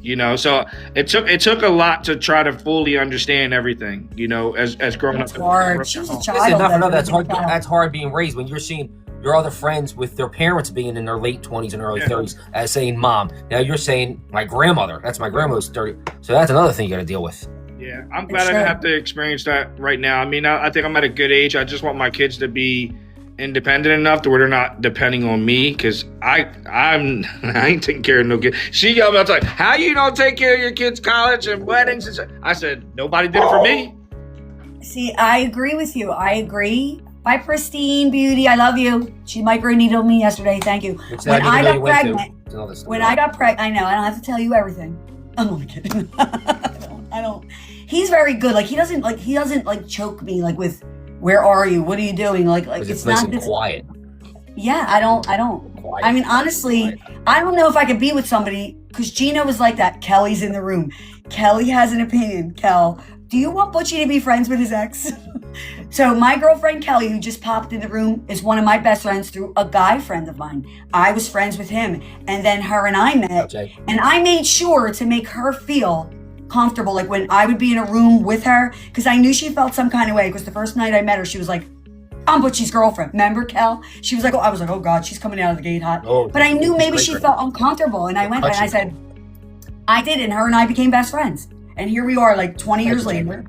You know, so it took a lot to try to fully understand everything. You know, as growing That's up. hard. She was a child. Listen, enough. That's hard. That's hard being raised when you're seeing your other friends with their parents being in their late 20s and early 30s as saying mom. Now you're saying my grandmother. That's my grandmother's 30. So that's another thing you got to deal with. Yeah, I'm glad I don't have to experience that right now. I mean, I think I'm at a good age. I just want my kids to be independent enough to where they're not depending on me, because I ain't taking care of no kid. She yelled at me, like, how you don't take care of your kids' college and weddings? And I said, nobody did it for me. See, I agree with you. I agree. Bye, Pristine Beauty. I love you. She microneedled me yesterday. Thank you. When I got pregnant, I know, I don't have to tell you everything. I'm only kidding. I don't. He's very good. Like he doesn't choke me like with, where are you? What are you doing? Like it's nice not and this quiet. Yeah, I don't. Quiet. I mean, honestly, I don't know if I could be with somebody, because Gina was like that. Kelly's in the room. Kelly has an opinion. Kel, do you want Butchie to be friends with his ex? So my girlfriend Kelly, who just popped in the room, is one of my best friends through a guy friend of mine. I was friends with him, and then her and I met, and I made sure to make her feel comfortable. Like when I would be in a room with her, because I knew she felt some kind of way, because the first night I met her, she was like, I'm Butchie's girlfriend. Remember, Kel? She was like, I was like, oh God, she's coming out of the gate hot. Oh, but I knew maybe she felt uncomfortable, and I went and I said, I did, and her and I became best friends. And here we are, like 20 years later.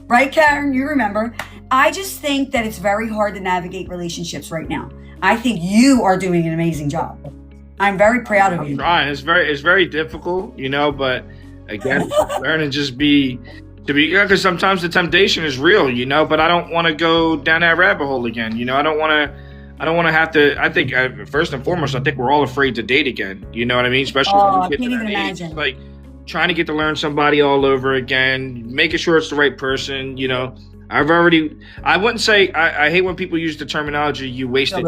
Right, Karen? You remember. I just think that it's very hard to navigate relationships right now. I think you are doing an amazing job. I'm very proud of you. I'm trying. It's very difficult, you know, but again, learn to just be, because sometimes the temptation is real, you know, but I don't want to go down that rabbit hole again. You know, I don't want to have to. I think first and foremost, I think we're all afraid to date again. You know what I mean? Especially when we get to that age. It's like trying to get to learn somebody all over again, making sure it's the right person. You know, I wouldn't say, I hate when people use the terminology, you wasted.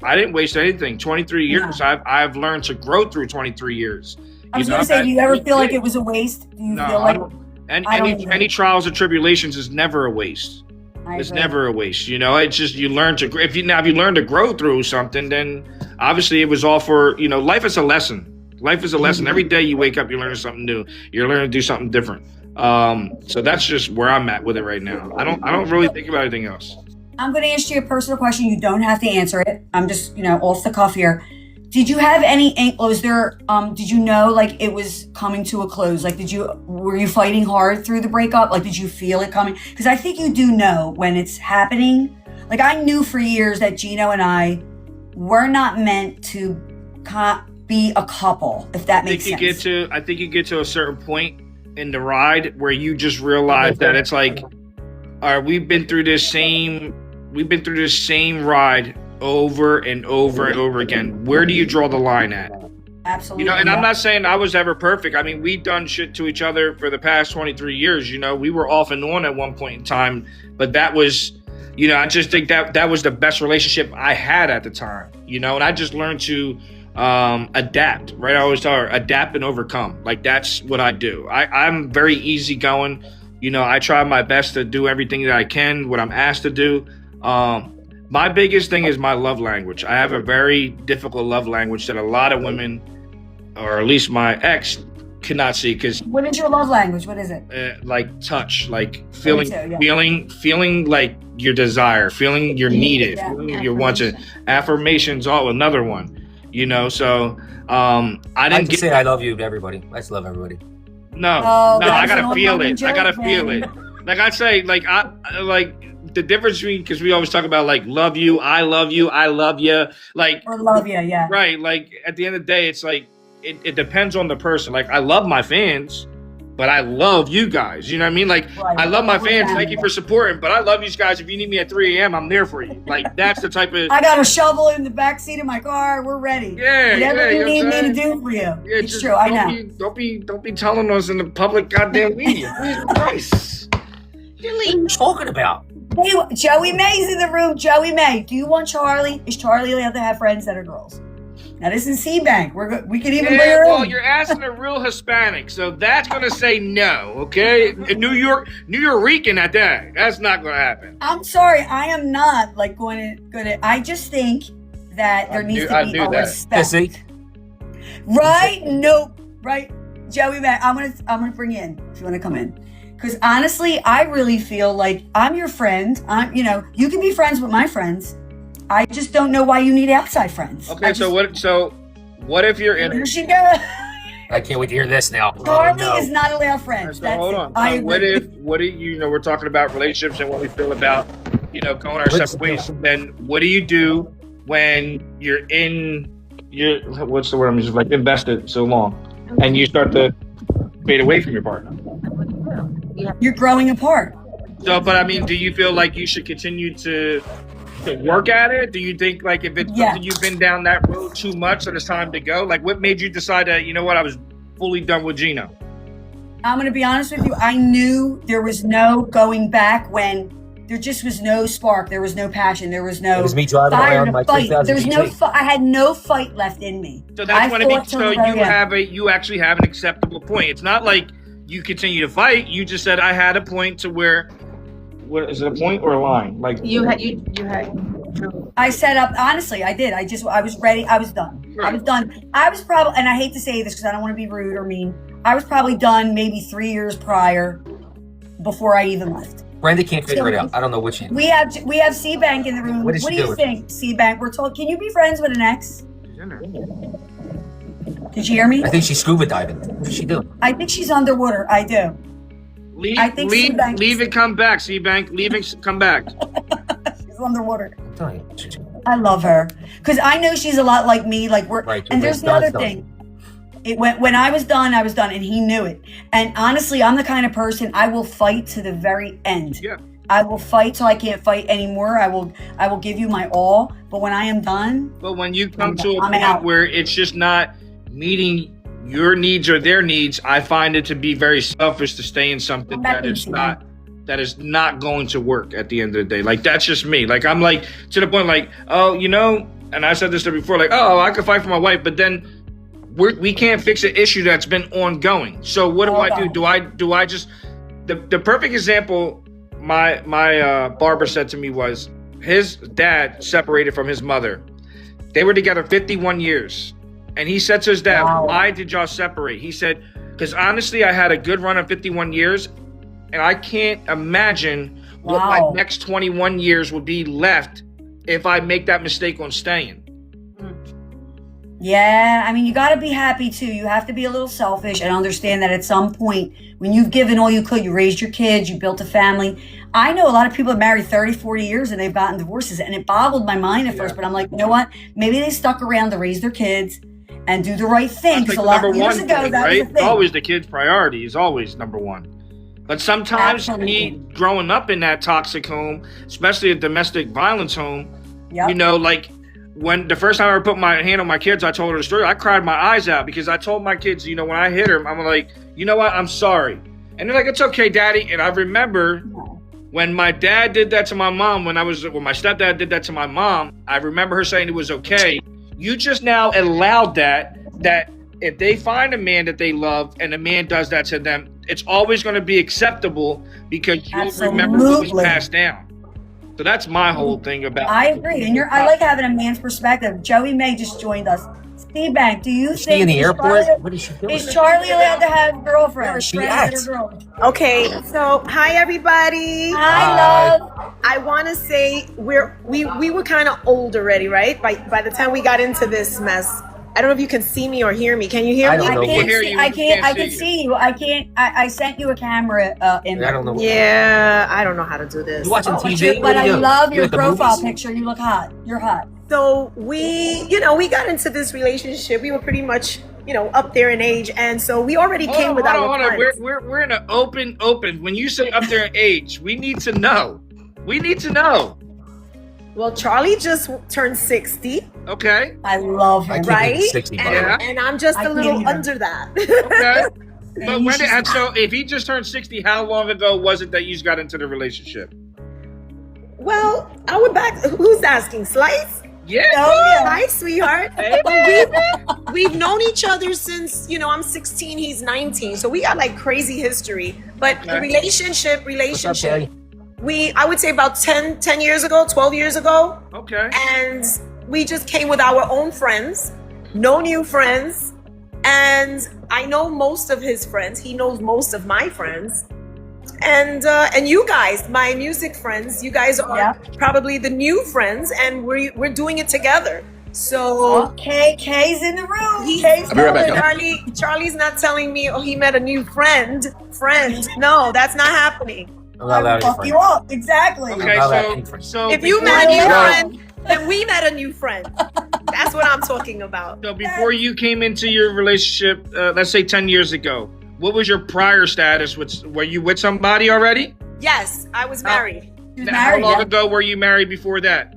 I didn't waste anything. 23 years. I've learned to grow through 23 years. I was going to say, do you ever feel like it was a waste? Do you feel like any trials or tribulations is never a waste. It's never a waste. You know, it's just you learn to. If you learn to grow through something, then obviously it was all for, you know. Life is a lesson. Life is a lesson. Every day you wake up, you're learning something new. You're learning to do something different. So that's just where I'm at with it right now. I don't really think about anything else. I'm going to ask you a personal question. You don't have to answer it. I'm just, off the cuff here. Did you have any, did you know like it was coming to a close? Like, were you fighting hard through the breakup? Like, did you feel it coming? Because I think you do know when it's happening. Like, I knew for years that Gino and I were not meant to be a couple, if that makes sense. I think you get to a certain point in the ride where you just realize that it's like, all right, we've been through this same ride over and over and over again. Where do you draw the line at? Absolutely. You know, and yeah. I'm not saying I was ever perfect. I mean, we've done shit to each other for the past 23 years. You know, we were off and on at one point in time, but that was, you know, I just think that was the best relationship I had at the time, you know, and I just learned to adapt, right? I always tell her, adapt and overcome. Like, that's what I do. I'm very easygoing. You know, I try my best to do everything that I can, what I'm asked to do. My biggest thing is my love language. I have a very difficult love language that a lot of women, or at least my ex, cannot see. Because what is your love language? What is it? like touch, like feeling, Me too, yeah. feeling like your desire, feeling you're needed, Yeah. feeling you're wanted. Affirmations, all another one. You know, so I didn't say I love you to everybody. I just love everybody. No, Oh, I that's gotta an feel ongoing it. I gotta joke, feel man. it. Like I say, like I like the difference between, because we always talk about like love you, I love you, I love you, like Or love you, yeah. right. Like at the end of the day, it's like it depends on the person. Like I love my fans, but I love you guys. You know what I mean? Like Right. I love my fans. Yeah. Thank you for supporting, but I love you guys. If you need me at 3 a.m., I'm there for you. Like that's the type of I got a shovel in the back seat of my car. We're ready. Yeah, Whatever yeah, you you know need what I'm me to saying? do for you. Yeah, It's just true. I know. Don't be telling us in the public goddamn media. Jesus Christ. What are you talking about? Hey, Joey May's in the room. Joey May, do you want Charlie? Is Charlie allowed to have friends that are girls? Now this is C-Bank. We could even bring Yeah, her well, in. you're asking a real Hispanic, so that's gonna say no, okay? In New Yorican at that. That's not gonna happen. I'm sorry. I am not like going to. I just think that there needs to be a respect. See? Right? Nope. Right? Joey May, I'm gonna bring you in if you want to come in. Because honestly, I really feel like I'm your friend. You can be friends with my friends. I just don't know why you need outside friends. Okay, so what if you're in Here she goes. I can't wait to hear this now. Charlie Oh, no. is not allowed friends. So That's hold it. on. I agree. What if we're talking about relationships and what we feel about, going our separate ways. Then what do you do when you're what's the word I'm using, like invested so long and you start to fade away from your partner? You're growing apart. So, but I mean, do you feel like you should continue to work at it? Do you think like if it's something you've been down that road too much that it's time to go? Like what made you decide that, I was fully done with Gino? I'm going to be honest with you. I knew there was no going back when there just was no spark. There was no passion. There was no It was me driving fire around to my fight. 2000 There was no GT. I had no fight left in me. So that's what I mean. fought till So the very end. you actually have an acceptable point. It's not like you continue to fight. You just said I had a point to where. What is it, a point or a line? Like You had. I set up, honestly, I did. I was ready. I was done. I Right. was done. I was probably, and I hate to say this because I don't want to be rude or mean. I was probably done maybe 3 years prior before I even left. Brenda can't figure it out. I don't know which end. We have C-Bank in the room. What is What she do you doing? think, C-Bank? We're told, can you be friends with an ex? Did you hear me? I think she's scuba diving. What's she doing? I think she's underwater. I do. I think C-Bank- leave it, come back, C-Bank. Leave it, come back. She's underwater. I'm telling you. I love her because I know she's a lot like me. Like Right, and when there's it's done, another it's done. thing. When I was done, and he knew it. And honestly, I'm the kind of person I will fight to the very end. Yeah. I will fight till I can't fight anymore. I will give you my all. But when I am done, But when you come to a I'm point out. where it's just not meeting your needs or their needs, I find it to be very selfish to stay in something I'm back that is into that is not going to work at the end of the day. Like that's just me. Like I'm like to the point like, oh, and I said this to before, like, oh, I could fight for my wife, but then we can't fix an issue that's been ongoing. So what do I do? Do I just the perfect example my barber said to me was his dad separated from his mother. They were together 51 years. And he said to his dad, Wow. why did y'all separate? He said, because honestly, I had a good run of 51 years, and I can't imagine what my Wow. next 21 years would be left if I make that mistake on staying. yeah, I mean, you got to be happy too. You have to be a little selfish and understand that at some point, when you've given all you could, you raised your kids, you built a family. I know a lot of people have married 30, 40 years and they've gotten divorces, and it boggled my mind at first, but I'm like, you know what? Maybe they stuck around to raise their kids and do the right thing. That's Because like a the lot number years one ago, thing, that right? was the It's thing. always the kid's priority is always number one. But sometimes Absolutely. growing up in that toxic home, especially a domestic violence home, Yep. like when the first time I ever put my hand on my kids, I told her the story. I cried my eyes out because I told my kids, you know, when I hit her, I'm like, you know what? I'm sorry. And they're like, it's okay, Daddy. And I remember when my dad did that to my mom, when my stepdad did that to my mom, I remember her saying it was okay. You just now allowed that if they find a man that they love and a man does that to them, it's always going to be acceptable because you'll remember what was passed down. So that's my whole thing about. I agree, and I like having a man's perspective. Joey May just joined us. Steve Bank, do you Is she think in the airport? Charlie, What is she doing? is Charlie allowed to have girlfriends? She Friends at? that are girls? Okay, so hi everybody. Hi, love. I want to say we were kind of old already, right? By the time we got into this mess. I don't know if you can see me or hear me. Can you hear I me? don't know. I can't hear see. you. I We can't. can't I can see see you. I can't. I sent you a camera in. I don't know. Yeah, I don't know how to do this. You watching But, TV? but I love You your at the profile movies? picture. You look hot. You're hot. So we got into this relationship. We were pretty much, up there in age, and so we already came with our Hold on. friends. We're in an open. When you say up there in age, we need to know. Well, Charlie just turned 60, Okay. I love her. I can't right? get 60, by the way. Yeah. And I'm just I a can't little either. under that. Okay. But And when she's- and so if he just turned 60, how long ago was it that you got into the relationship? Well, I would back. Who's asking? Slice? Yeah. Oh, yeah. Hi, sweetheart. Hey. We've known each other since, I'm 16, he's 19. So we got like crazy history. But the Okay. relationship, What's up, Daddy? I would say about 10 years ago, 12 years ago. Okay. And we just came with our own friends, no new friends. And I know most of his friends. He knows most of my friends. And you guys, my music friends, you guys are Yeah. probably the new friends, and we're doing it together. So K's in the room. He- K's I'll be right back, coming. Charlie's not telling me, he met a new friend. No, that's not happening. I'm not I allowed will any fuck you friends. up. Exactly. Okay. How about any So If you before met a new Yeah. friend, then we met a new friend. That's what I'm talking about. So before you came into your relationship, let's say 10 years ago, what was your prior status? Were you with somebody already? Yes, I was married. She's How married, long yeah. ago were you married before that?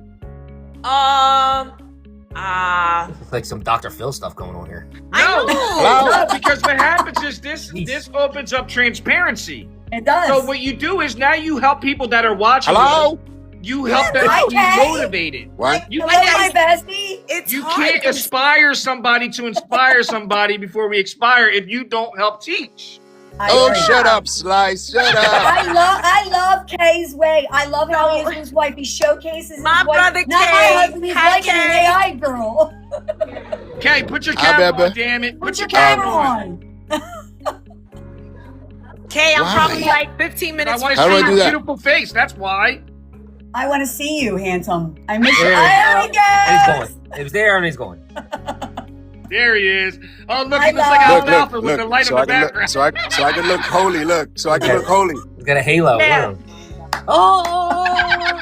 It's like some Dr. Phil stuff going on here. I know. No, because what happens is this opens up transparency. It does. So what you do is now you help people that are watching. Hello? You help them Hi, be Kay. motivated. What? You Hello, my bestie. It's You hard can't 'cause aspire somebody to inspire somebody before we expire if you don't help teach. I Oh, agree. shut up, Slice. Shut up. I love Kay's way. I love how he is with his wife. He showcases My his wife. brother Not my Kay. husband. He's Hi, like an Kay. AI girl. Okay, put your Hi, camera Beba. on, damn it. Put your camera on. Kay, I'm Why? probably like 15 I minutes. want to How see do I do your that? beautiful face. That's why. I want to see you, handsome. I miss you. There There he And he's goes. going. It was there and he's going. There he is. Oh, look, I he looks like love- Alfalfa with the light so on I the can background. look, so I can look holy. Look, so I can Okay. look holy. He's got a halo. Yeah. Look. Oh.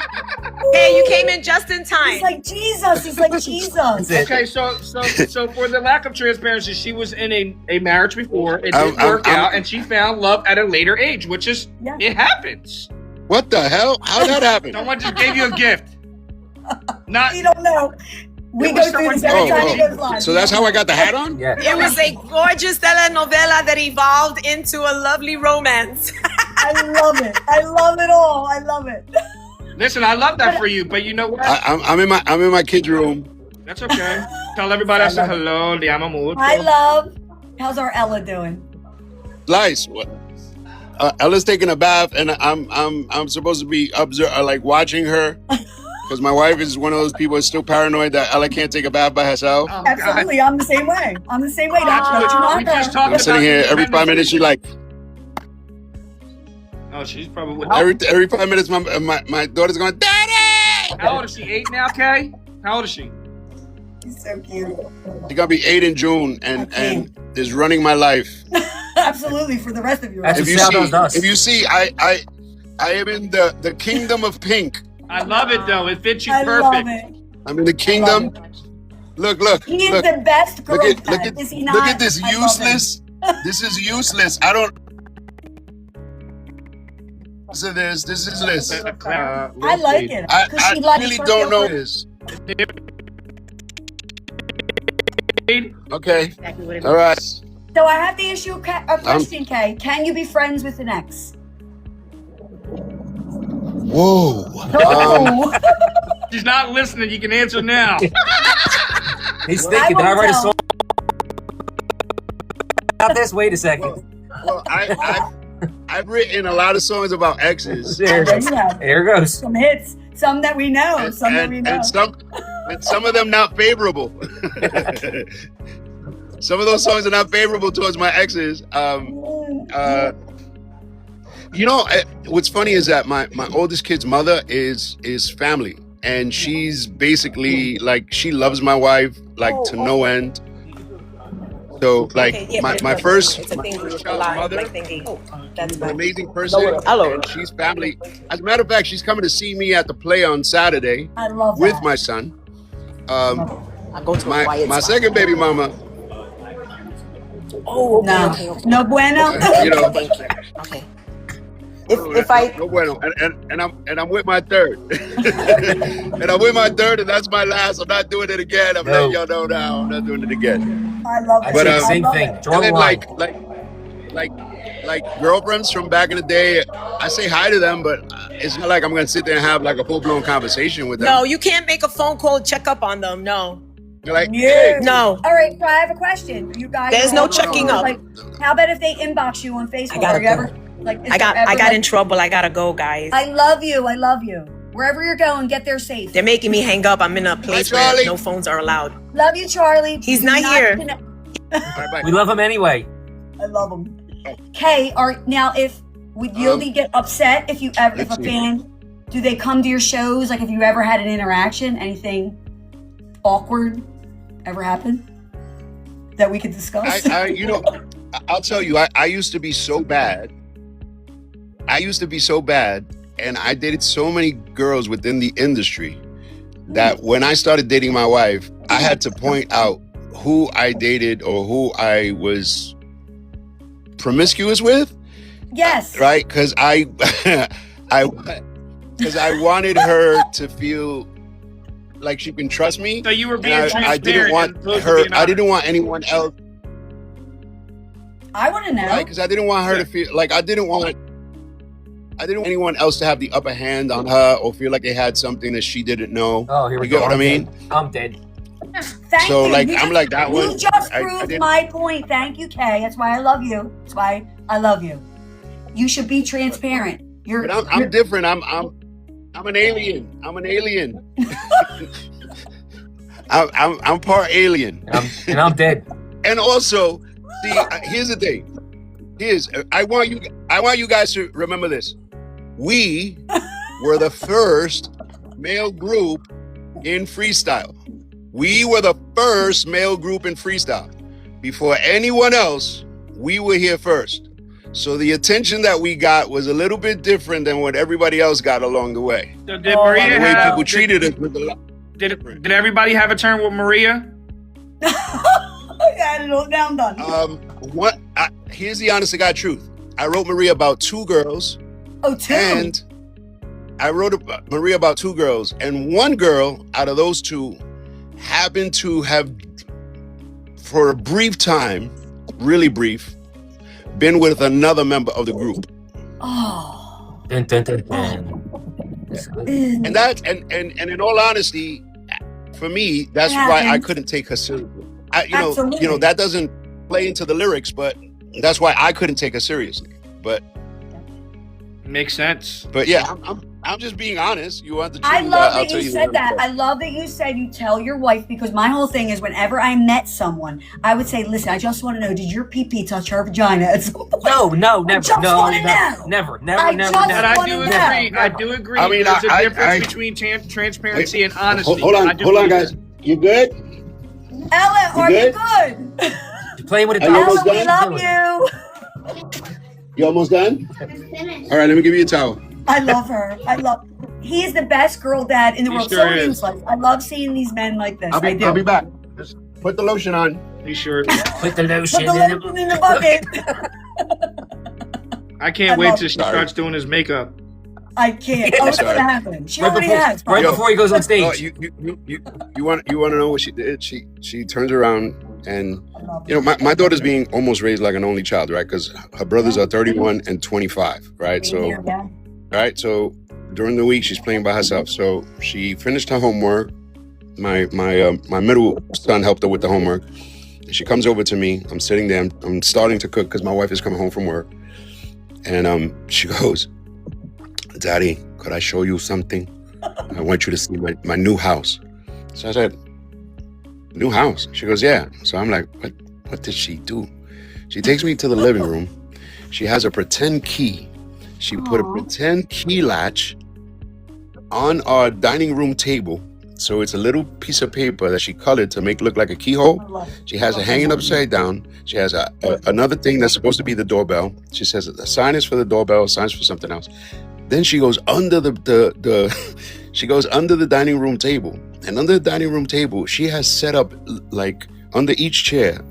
Hey, you came in just in He's time. like Jesus. He's like Jesus. That's it. Okay, so for the lack of transparency, she was in a marriage before. It didn't I'm- work I'm- out, and she found love at a later age, which is Yeah. it happens. What the hell? How'd that happen? Someone just gave you a gift. Not You don't know. We It go was through this someone- every time he goes live. So that's how I got the hat on? Yeah. It was a gorgeous telenovela that evolved into a lovely romance. I love it. I love it all. I love it. listen. I love that for you, but you know what? I'm in my kids' room. That's okay. Tell everybody I said hello. Le amo mucho. Hi, love. How's our Ella doing? Slice. What? Ella's taking a bath, and I'm supposed to be watching her, because my wife is one of those people that's still paranoid that Ella can't take a bath by herself. Oh, God. Absolutely. I'm the same way. I'm the same way. That's Don't you what want we just her? talked I'm sitting about here every 5 minutes. She's like, Oh, she's probably with. every 5 minutes, my daughter's going, Daddy. How old is she? 8 now, Kay? How old is she? He's so cute. She's gonna be 8 in June, and Okay. and is running my life. Absolutely. For the rest of your life. That's If what you Sal see, does us. if you see, I am in the kingdom of pink. I love it though. It fits you I perfect. love it. I'm in the kingdom. Look, He is look. the best Look girlfriend. at Is he not? look at this I love him. useless. This is useless. I don't. So this is this. I like it. I 'cause she lets really her don't feel know free. this. Okay. Exactly what it is. All right. So I have to issue a question, Kay. Can you be friends with an ex? Whoa. Oh. She's not listening. You can answer now. He's thinking, did I won't write a tell. song about this? Wait a second. Well, I've written a lot of songs about exes. There There you have it goes. some hits, some that we know, And, some that we know. and some of them not favorable. Some of those songs are not favorable towards my exes. What's funny is that my oldest kid's mother is family, and she's basically like, she loves my wife like to no end. So like my first child's mother, That's an fine. amazing person, and she's family. As a matter of fact, she's coming to see me at the play on Saturday I love with that. my son. I go to a quiet My spot. second baby mama, Oh, okay, No, okay, okay. no bueno. you know, Okay. If I no bueno, and I'm with my third, and I'm with my third, and that's my last. I'm not doing it again. I'm letting y'all know now. I'm not doing it again. I love I it. But, say the I same love thing. it. Draw And the then line. like girlfriends from back in the day, I say hi to them, but it's not like I'm gonna sit there and have like a full blown conversation with them. no, you can't make a phone call and check up on them. No, They're like, Yeah. hey, no. All right, so I have a question. You guys, There's no checking up. Like, how about if they inbox you on Facebook? I gotta Are you go. ever like? is I got there ever, in trouble. I gotta go, guys. I love you. I love you. Wherever you're going, get there safe. They're making me hang up. I'm in a place Hi, where Charlie. no phones are allowed. Love you, Charlie. He's Do not here. connect- all right, bye. We love him anyway. I love him. Kay, now if would Yildi get upset if a let's see. fan? Do they come to your shows? Like, if you ever had an interaction, anything awkward ever happen that we could discuss? I'll tell you, I used to be so bad. And I dated so many girls within the industry that when I started dating my wife, I had to point out who I dated or who I was promiscuous with, Yes. right? Because I wanted her to feel like she can trust me. So you were being And transparent. I didn't want as opposed to her. being I didn't honest. want anyone else, I want to know. right? Because I didn't want her to feel like I didn't want anyone else to have the upper hand on her or feel like they had something that she didn't know. Oh, here we You go. get what I mean? I'm dead. Thank So, you. like, You I'm just- like, that You one, just I proved didn't- my point. Thank you, Kay. That's why I love you. That's why I love you. You should be transparent. You're. But I'm different. I'm an alien. I'm an alien. I'm part alien. And I'm dead. And also, see, here's the thing. I want you guys to remember this. We were the first male group in freestyle. We were the first male group in freestyle. Before anyone else, we were here first. So the attention that we got was a little bit different than what everybody else got along the way. So did Oh, Maria The way have? people treated us was a lot. Did everybody have a turn with Maria? I don't know. Now I'm done. Here's the honest to God truth. I wrote Maria about two girls, Oh, two. and I wrote Maria about two girls, and one girl out of those two happened to have, for a brief time, really brief, been with another member of the group. Oh. Dun, dun, dun, dun. And that, and in all honesty, for me, that's It why I happens. couldn't take her seriously. Absolutely. That doesn't play into the lyrics, but that's why I couldn't take her seriously. But Makes sense. yeah, I'm just being honest. You want the truth? I love I'll that tell you the said that. truth. I love that you said you tell your wife, because my whole thing is whenever I met someone, I would say, listen, I just want to know, did your pee-pee touch her vagina at some point? No, never, just no, wanna no, know. never, I never, just But never. I wanna do know. agree. I do agree. I mean, There's a I- difference I- between transparency and honesty. Hold I on, do hold on, believe guys. that. You good? Ella, are you good? You're playing with a Are you Ella, almost we done? love you. You almost done? All right, let me give you a towel. I love her. He is the best girl dad in the He world. sure So is. useless. I love seeing these men like this. I'll I do. be back. Just put the lotion on. He sure. Put the lotion Put the in lotion in the bucket. I can't I wait love- till she Sorry. starts doing his makeup. I can't. Oh, it's Sorry. gonna happen. She Right already before, has. right Yo. before he goes on Oh, stage. you want to know what she did? She turns around. And my daughter's being almost raised like an only child, right? Because her brothers are 31 and 25, right? So, right. So during the week she's playing by herself. So she finished her homework. My middle son helped her with the homework. She comes over to me. I'm sitting there. I'm starting to cook because my wife is coming home from work. And she goes, "Daddy, could I show you something? I want you to see my new house." So I said, "New house?" She goes, "Yeah." So I'm like, what did she do? She takes me to the living room. She has a pretend key. She put a pretend key latch on our dining room table. So it's a little piece of paper that she colored to make it look like a keyhole. She has it hanging upside down. She has another thing that's supposed to be the doorbell. She says the sign is for the doorbell, a sign is for something else. Then she goes under she goes under the dining room table. And under the dining room table, she has set up, like, under each chair,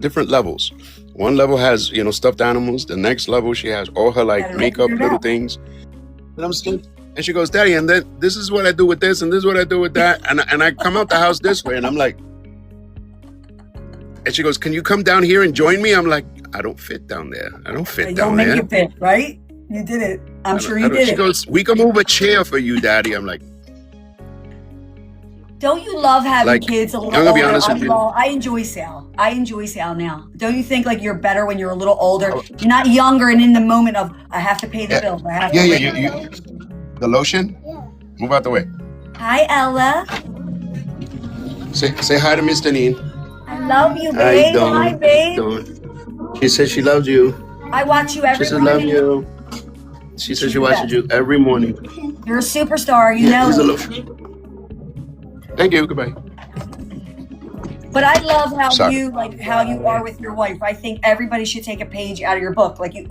different levels. One level has, stuffed animals. The next level, she has all her, like, makeup, little things. And I'm still, and she goes, "Daddy, and then this is what I do with this, and this is what I do with that." And I come out the house this way, and I'm like, and she goes, "Can you come down here and join me?" I'm like, "I don't fit down there. I don't fit down there." Don't make you fit, right? You did it. I'm sure you did She it. goes, "We can move a chair for you, Daddy." I'm like, Don't you love having Like, kids a little I'm gonna be older? honest with you. I enjoy Sal. I enjoy Sal now. Don't you think like you're better when you're a little older? You're not younger and in the moment of I have to pay the bills. I have to pay the bills. The lotion? Move out the way. Hi, Ella. Say hi to Miss Denine. I love you, babe. Hi, babe. She said she loves you. I watch you every morning. you. She said she watches you every morning. You're a superstar. You know Here's the it. lotion. Thank you. Goodbye. But I love how Sorry. you are with your wife. I think everybody should take a page out of your book. Like you're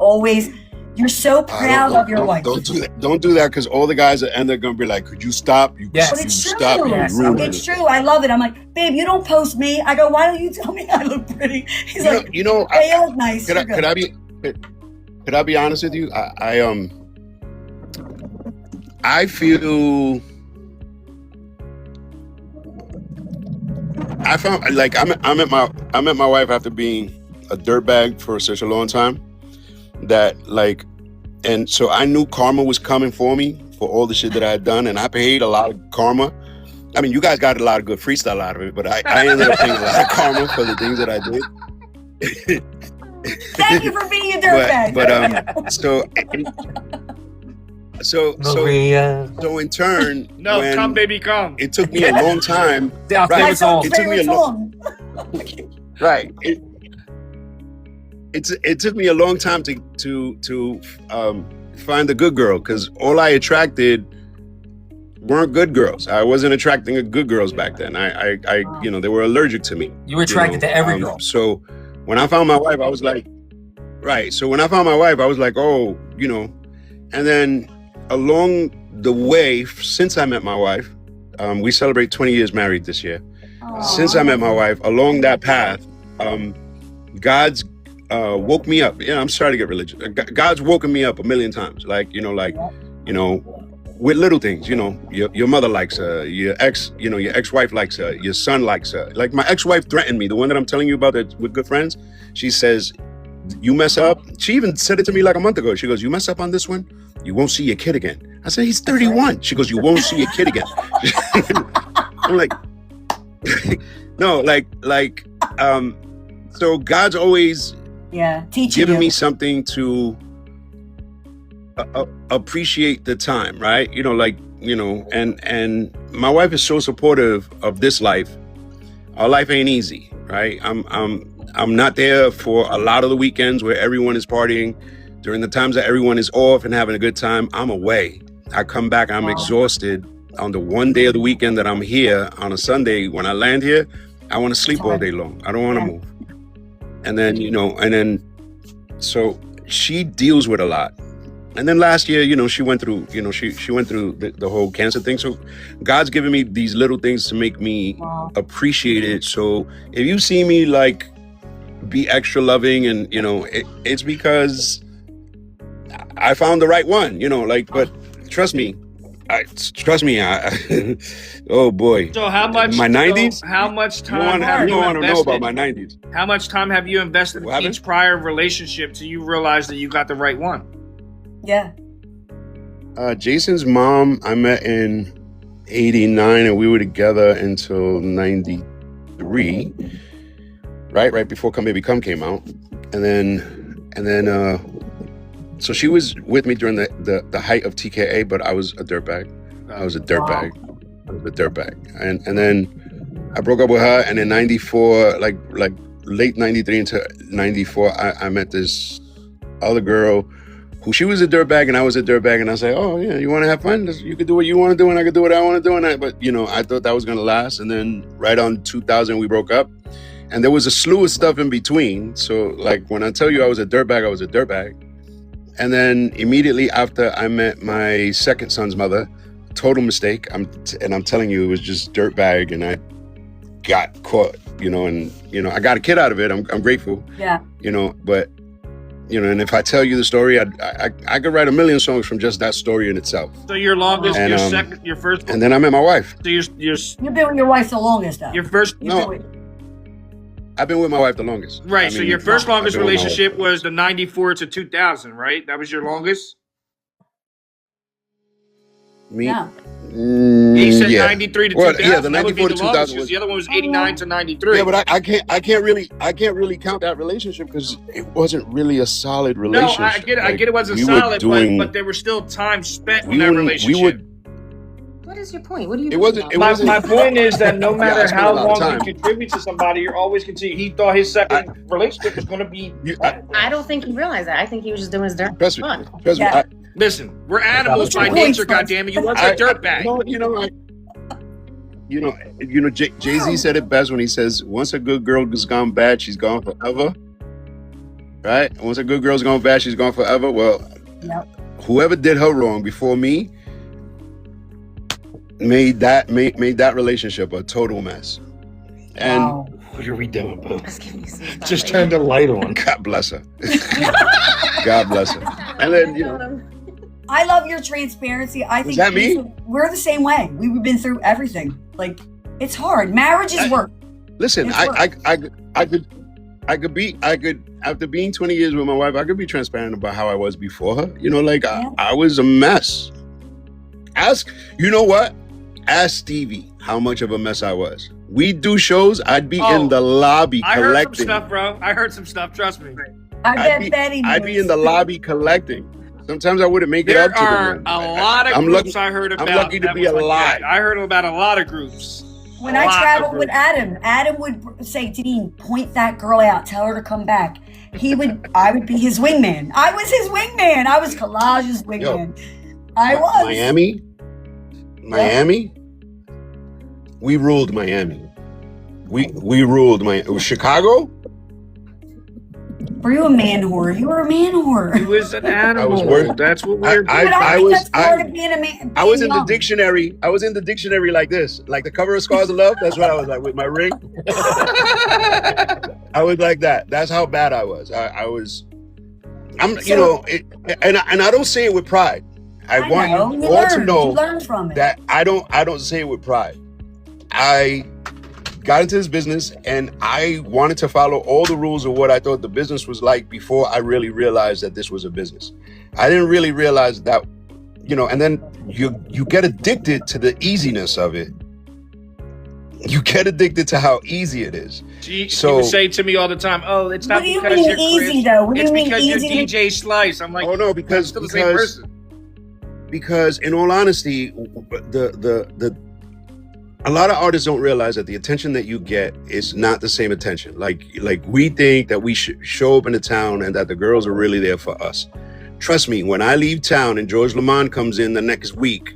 so proud of your wife. Don't do that. Don't do that because all the guys at the end are gonna be like, "Could you stop? Yes. But it's true. Stop. You ruined It's it." true. I love it. I'm like, babe, you don't post me. I go, why don't you tell me I look pretty? He's like, hey, you look nice. Could I be honest with you? I feel I found like I met my wife after being a dirtbag for such a long time that like, and so I knew karma was coming for me for all the shit that I had done, and I paid a lot of karma. I mean, you guys got a lot of good freestyle out of it, but I ended up paying a lot of karma for the things that I did. Thank you for being a dirtbag. So in turn, No, when come, baby, come. it took me a long time. Yeah, My Right. son's It took me favorite a song. Right. It took me a long time to find a good girl because all I attracted weren't good girls. I wasn't attracting good girls back then. I they were allergic to me. You were attracted to every girl. So when I found my wife, I was like, right. So when I found my wife, I was like, oh, and then along the way, since I met my wife, we celebrate 20 years married this year. Since I met my wife, along that path, God's woke me up. I'm sorry to get religious. God's woken me up a million times. With little things. Your mother likes her. Your ex-wife likes her. Your son likes her. Like my ex-wife threatened me. The one that I'm telling you about that with good friends. She says, "You mess up." She even said it to me like a month ago. She goes, "You mess up on this one, you won't see your kid again." I said, "He's 31. She goes, "You won't see your kid again." I'm like, no, so God's always teaching giving you. me something to appreciate the time, right? And my wife is so supportive of this life. Our life ain't easy, right? I'm not there for a lot of the weekends where everyone is partying. During the times that everyone is off and having a good time, I'm away. I come back, I'm exhausted. On the one day of the weekend that I'm here, on a Sunday, when I land here, I want to sleep all day long. I don't want to move. And then, so she deals with a lot. And then last year, she went through, she went through the whole cancer thing. So God's given me these little things to make me appreciate it. So if you see me like be extra loving and, it's because I found the right one, but trust me, Trust me, oh boy. So how much? My 90s? So how much You time? don't You want to know invested? about my 90s. How much time have you invested What in happened? each prior relationship till you realize that you got the right one? Yeah. Jason's mom, I met in 89 and we were together until 93, right before Come Baby Come came out. And then so she was with me during the height of TKA, but I was a dirtbag. And then I broke up with her, and in 94, like late 93 into 94, I met this other girl who she was a dirtbag and I was a dirtbag, and I said, oh yeah, you want to have fun? You could do what you want to do and I could do what I want to do. But I thought that was going to last. And then right on 2000, we broke up, and there was a slew of stuff in between. So like when I tell you I was a dirtbag, I was a dirtbag. And then immediately after I met my second son's mother, total mistake. I'm telling you, it was just dirtbag, and I got caught, and I got a kid out of it. I'm grateful. Yeah. But and if I tell you the story, I could write a million songs from just that story in itself. So your longest, And, your first. And then I met my wife. So your You've been with your wife the longest, though. your first. You've No. been with- I've been with my wife the longest. Right. I So mean, your first longest I've been with my relationship was the 94 to 2000, right? That was your longest. wife. Me. Yeah. He said Yeah. 93 to Well, 2000. yeah, the That would be 94 the to longest, 2000 because was. the other one was 89 to 93. Yeah, but I can't really count that relationship because it wasn't really a solid no, relationship. I get it. I get it wasn't we were solid, doing- but there was still time spent we in that wouldn't- relationship. we would. What is your point? What do you? It wasn't. It my, wasn't. my point is that no Yeah, I matter spent how a lot of long you time. contribute to somebody, you're always continue. He thought his second relationship was going to be. I don't think he realized that. I think he was just doing his dirt Trust me. fun. Trust me. Yeah. Listen, we're animals by Point, nature. Spence. Goddammit, you was a dirtbag. Jay-Z said it best when he says, "Once a good girl has gone bad, she's gone forever." Right? Once a good girl's gone bad, she's gone forever. Well, Yep. whoever did her wrong before me made that relationship a total mess. And Wow. What are we doing, bro? Let's give you some stuff. Just turn the light on. God bless her. God bless her. And then I love your transparency. I think that me? we're the same way. We've been through everything. Like, it's hard. Marriage is work. listen, It's I could be after being 20 years with my wife, I could be transparent about how I was before her. I was a mess. You know what? Ask Stevie how much of a mess I was. We do shows, I'd be in the lobby I heard collecting. some stuff, bro. I heard some stuff. Trust me. I bet Betty I'd be knows. in the lobby collecting. Sometimes I wouldn't make it There up to are them. a lot of I'm groups lucky- I heard I'm about. lucky to that be was like alive. that. I heard about a lot of groups. When A I lot of traveled with groups. Adam would say, Denine, point that girl out, tell her to come back. I would be his wingman. I was his wingman. I was Collage's wingman. I was. Miami. We ruled Miami. We ruled Chicago. Were you a man whore? You were a man He whore. was an animal. working- That's what we're. But I think that's part of being a man. I was in the young. dictionary. I was in the dictionary like this, like the cover of Scars of Love. That's what I was like with my ring. I was like that. That's how bad I was. I was. And I don't say it with pride. I want know. you You all to learned. know You learned from it. that I don't say it with pride. I got into this business and I wanted to follow all the rules of what I thought the business was like before I really realized that this was a business. I didn't really realize that, and then you get addicted to the easiness of it. You get addicted to how easy it is. She So- would say to me all the time, "Oh, it's not What do you because mean you're easy, Chris. though? What do It's you mean because you're easy? DJ Slice." I'm like, Oh no, I'm because still the same person. because in all honesty, the a lot of artists don't realize that the attention that you get is not the same attention. Like we think that we should show up in the town and that the girls are really there for us. Trust me, when I leave town and George Lamond comes in the next week,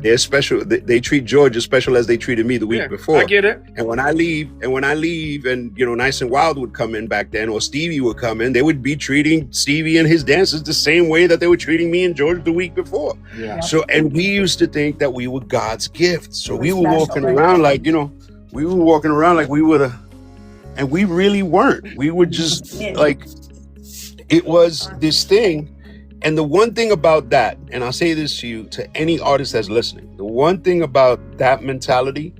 they're special. They treat George as special as they treated me the week before. I get it. And when I leave, and Nice and Wild would come in back then, or Stevie would come in, they would be treating Stevie and his dancers the same way that they were treating me and George the week before. Yeah. So, and we used to think that we were God's gift. So we were Special, walking right? around like, we were walking around like we were and we really weren't. We were just Yeah. like, it was this thing. And the one thing about that, and I'll say this to you, to any artist that's listening, the one thing about that mentality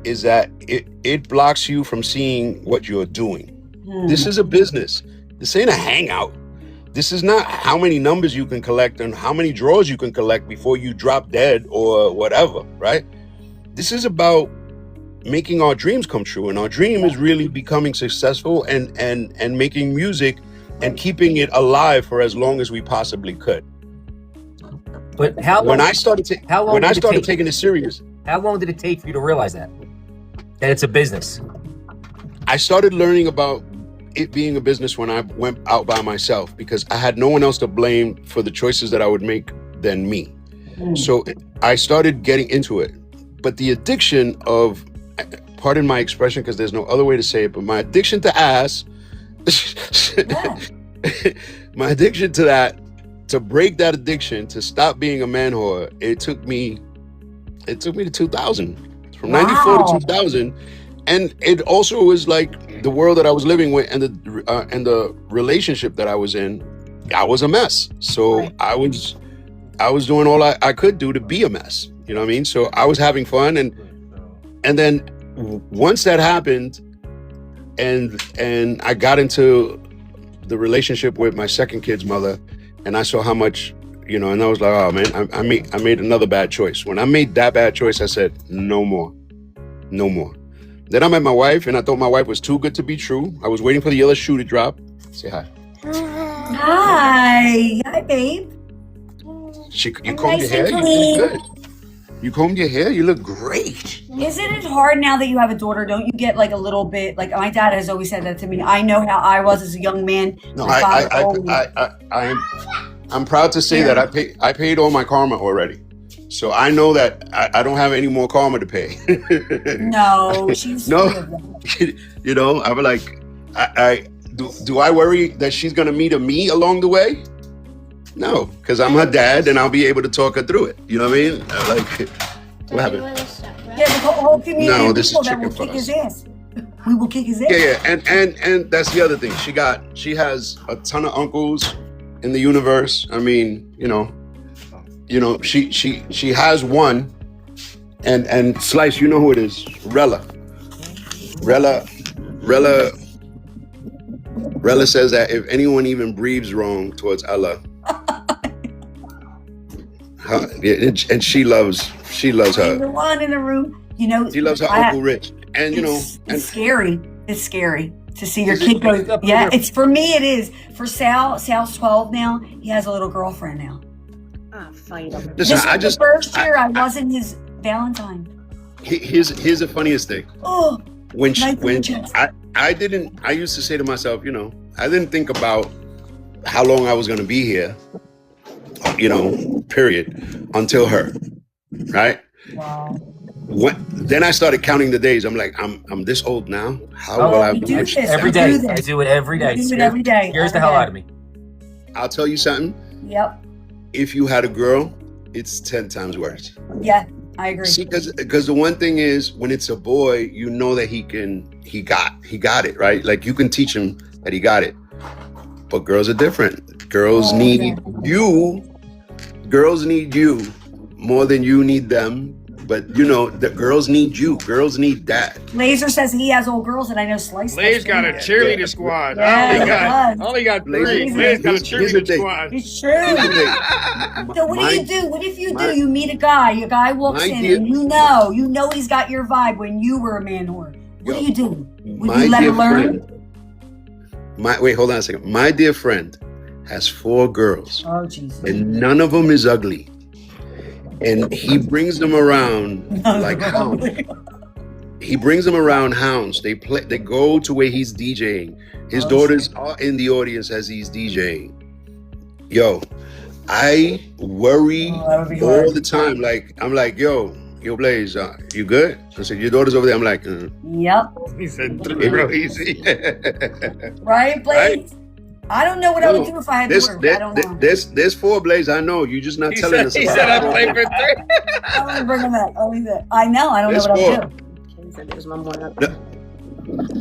is that it blocks you from seeing what you're doing. This is a business. This ain't a hangout. This is not how many numbers you can collect and how many draws you can collect before you drop dead or whatever, right? This is about making our dreams come true. And our dream is really becoming successful and making music and keeping it alive for as long as we possibly could. But how long? When I started taking it serious, how long did it take for you to realize that it's a business? I started learning about it being a business when I went out by myself, because I had no one else to blame for the choices that I would make than me. So I started getting into it. But the addiction of, pardon my expression because there's no other way to say it, but my addiction to ass, my addiction to that, to break that addiction, to stop being a man whore, it took me to 2000, from 94 to 2000. And it also was like the world that I was living with and the relationship that I was in, I was a mess. So I was doing all I could do to be a mess. You know what I mean? So I was having fun, and then once that happened, and I got into the relationship with my second kid's mother, and I saw how much, and I was like, oh man, I made another bad choice. When I made that bad choice, I said, no more. Then I met my wife, and I thought my wife was too good to be true. I was waiting for the yellow shoe to drop. Say hi. Hi, babe. You combed your hair? You look good. You combed your hair? You look great. Isn't it hard now that you have a daughter? Don't you get like a little bit, like my dad has always said that to me. I know how I was as a young man. No, I'm proud to say that I paid all my karma already. So I know that I don't have any more karma to pay. No, she's no. I'm like, do I worry that she's gonna meet a me along the way? No, because I'm her dad and I'll be able to talk her through it. You know what I mean? Like, what happened? Yeah, the whole community No, of this is people that chicken will kick for his us. ass. We will kick his ass. Yeah, and that's the other thing. She has a ton of uncles in the universe. I mean, she has one, and Slice, you know who it is? Rella says that if anyone even breathes wrong towards Ella, and she loves her. The one in the room, She loves her Uncle Rich, and it's scary. It's scary to see your kid go. Yeah, it's for me. It is for Sal. Sal's 12 now. He has a little girlfriend now. Fight him. Listen, The first year I wasn't his Valentine. Here's the funniest thing. Oh, I used to say to myself, I didn't think about how long I was going to be here, period, until her, right? Wow. Then I started counting the days. I'm like, I'm this old now. How will I do watch this every day? I do it every day. I do it every day. Scares the hell out of me. I'll tell you something. Yep. If you had a girl, it's 10 times worse. Yeah, I agree. See, because the one thing is, when it's a boy, you know that he got it, right? Like, you can teach him that he got it. But girls are different. Girls need you. Girls need you more than you need them. But the girls need you. Girls need that. Laser says he has old girls, and I know Slice. Blaze got a cheerleader squad. Yeah, only got 3. Blaze got a cheerleader squad. It's true. So what do you do? What if you do? You meet a guy walks in, and you know he's got your vibe when you were a man whore. What do you do? Would you let him learn? Wait, hold on a second. My dear friend has 4 girls. Oh, Jesus. And none of them is ugly. And he brings them around like hounds. He brings them around hounds. They go to where he's DJing. His daughters are in the audience as he's DJing. Yo, I worry all the time. Like, I'm like, yo, Blaze, you good? I said, your daughter's over there. I'm like, Yep. He said, real easy. Right, Blaze? I don't know what I would do if I had to work. I don't know. There's 4, Blaze. I know. You're just not telling us. He said I play for 3. I'm gonna bring him back. I know. I don't know what I would do. He said there's one more.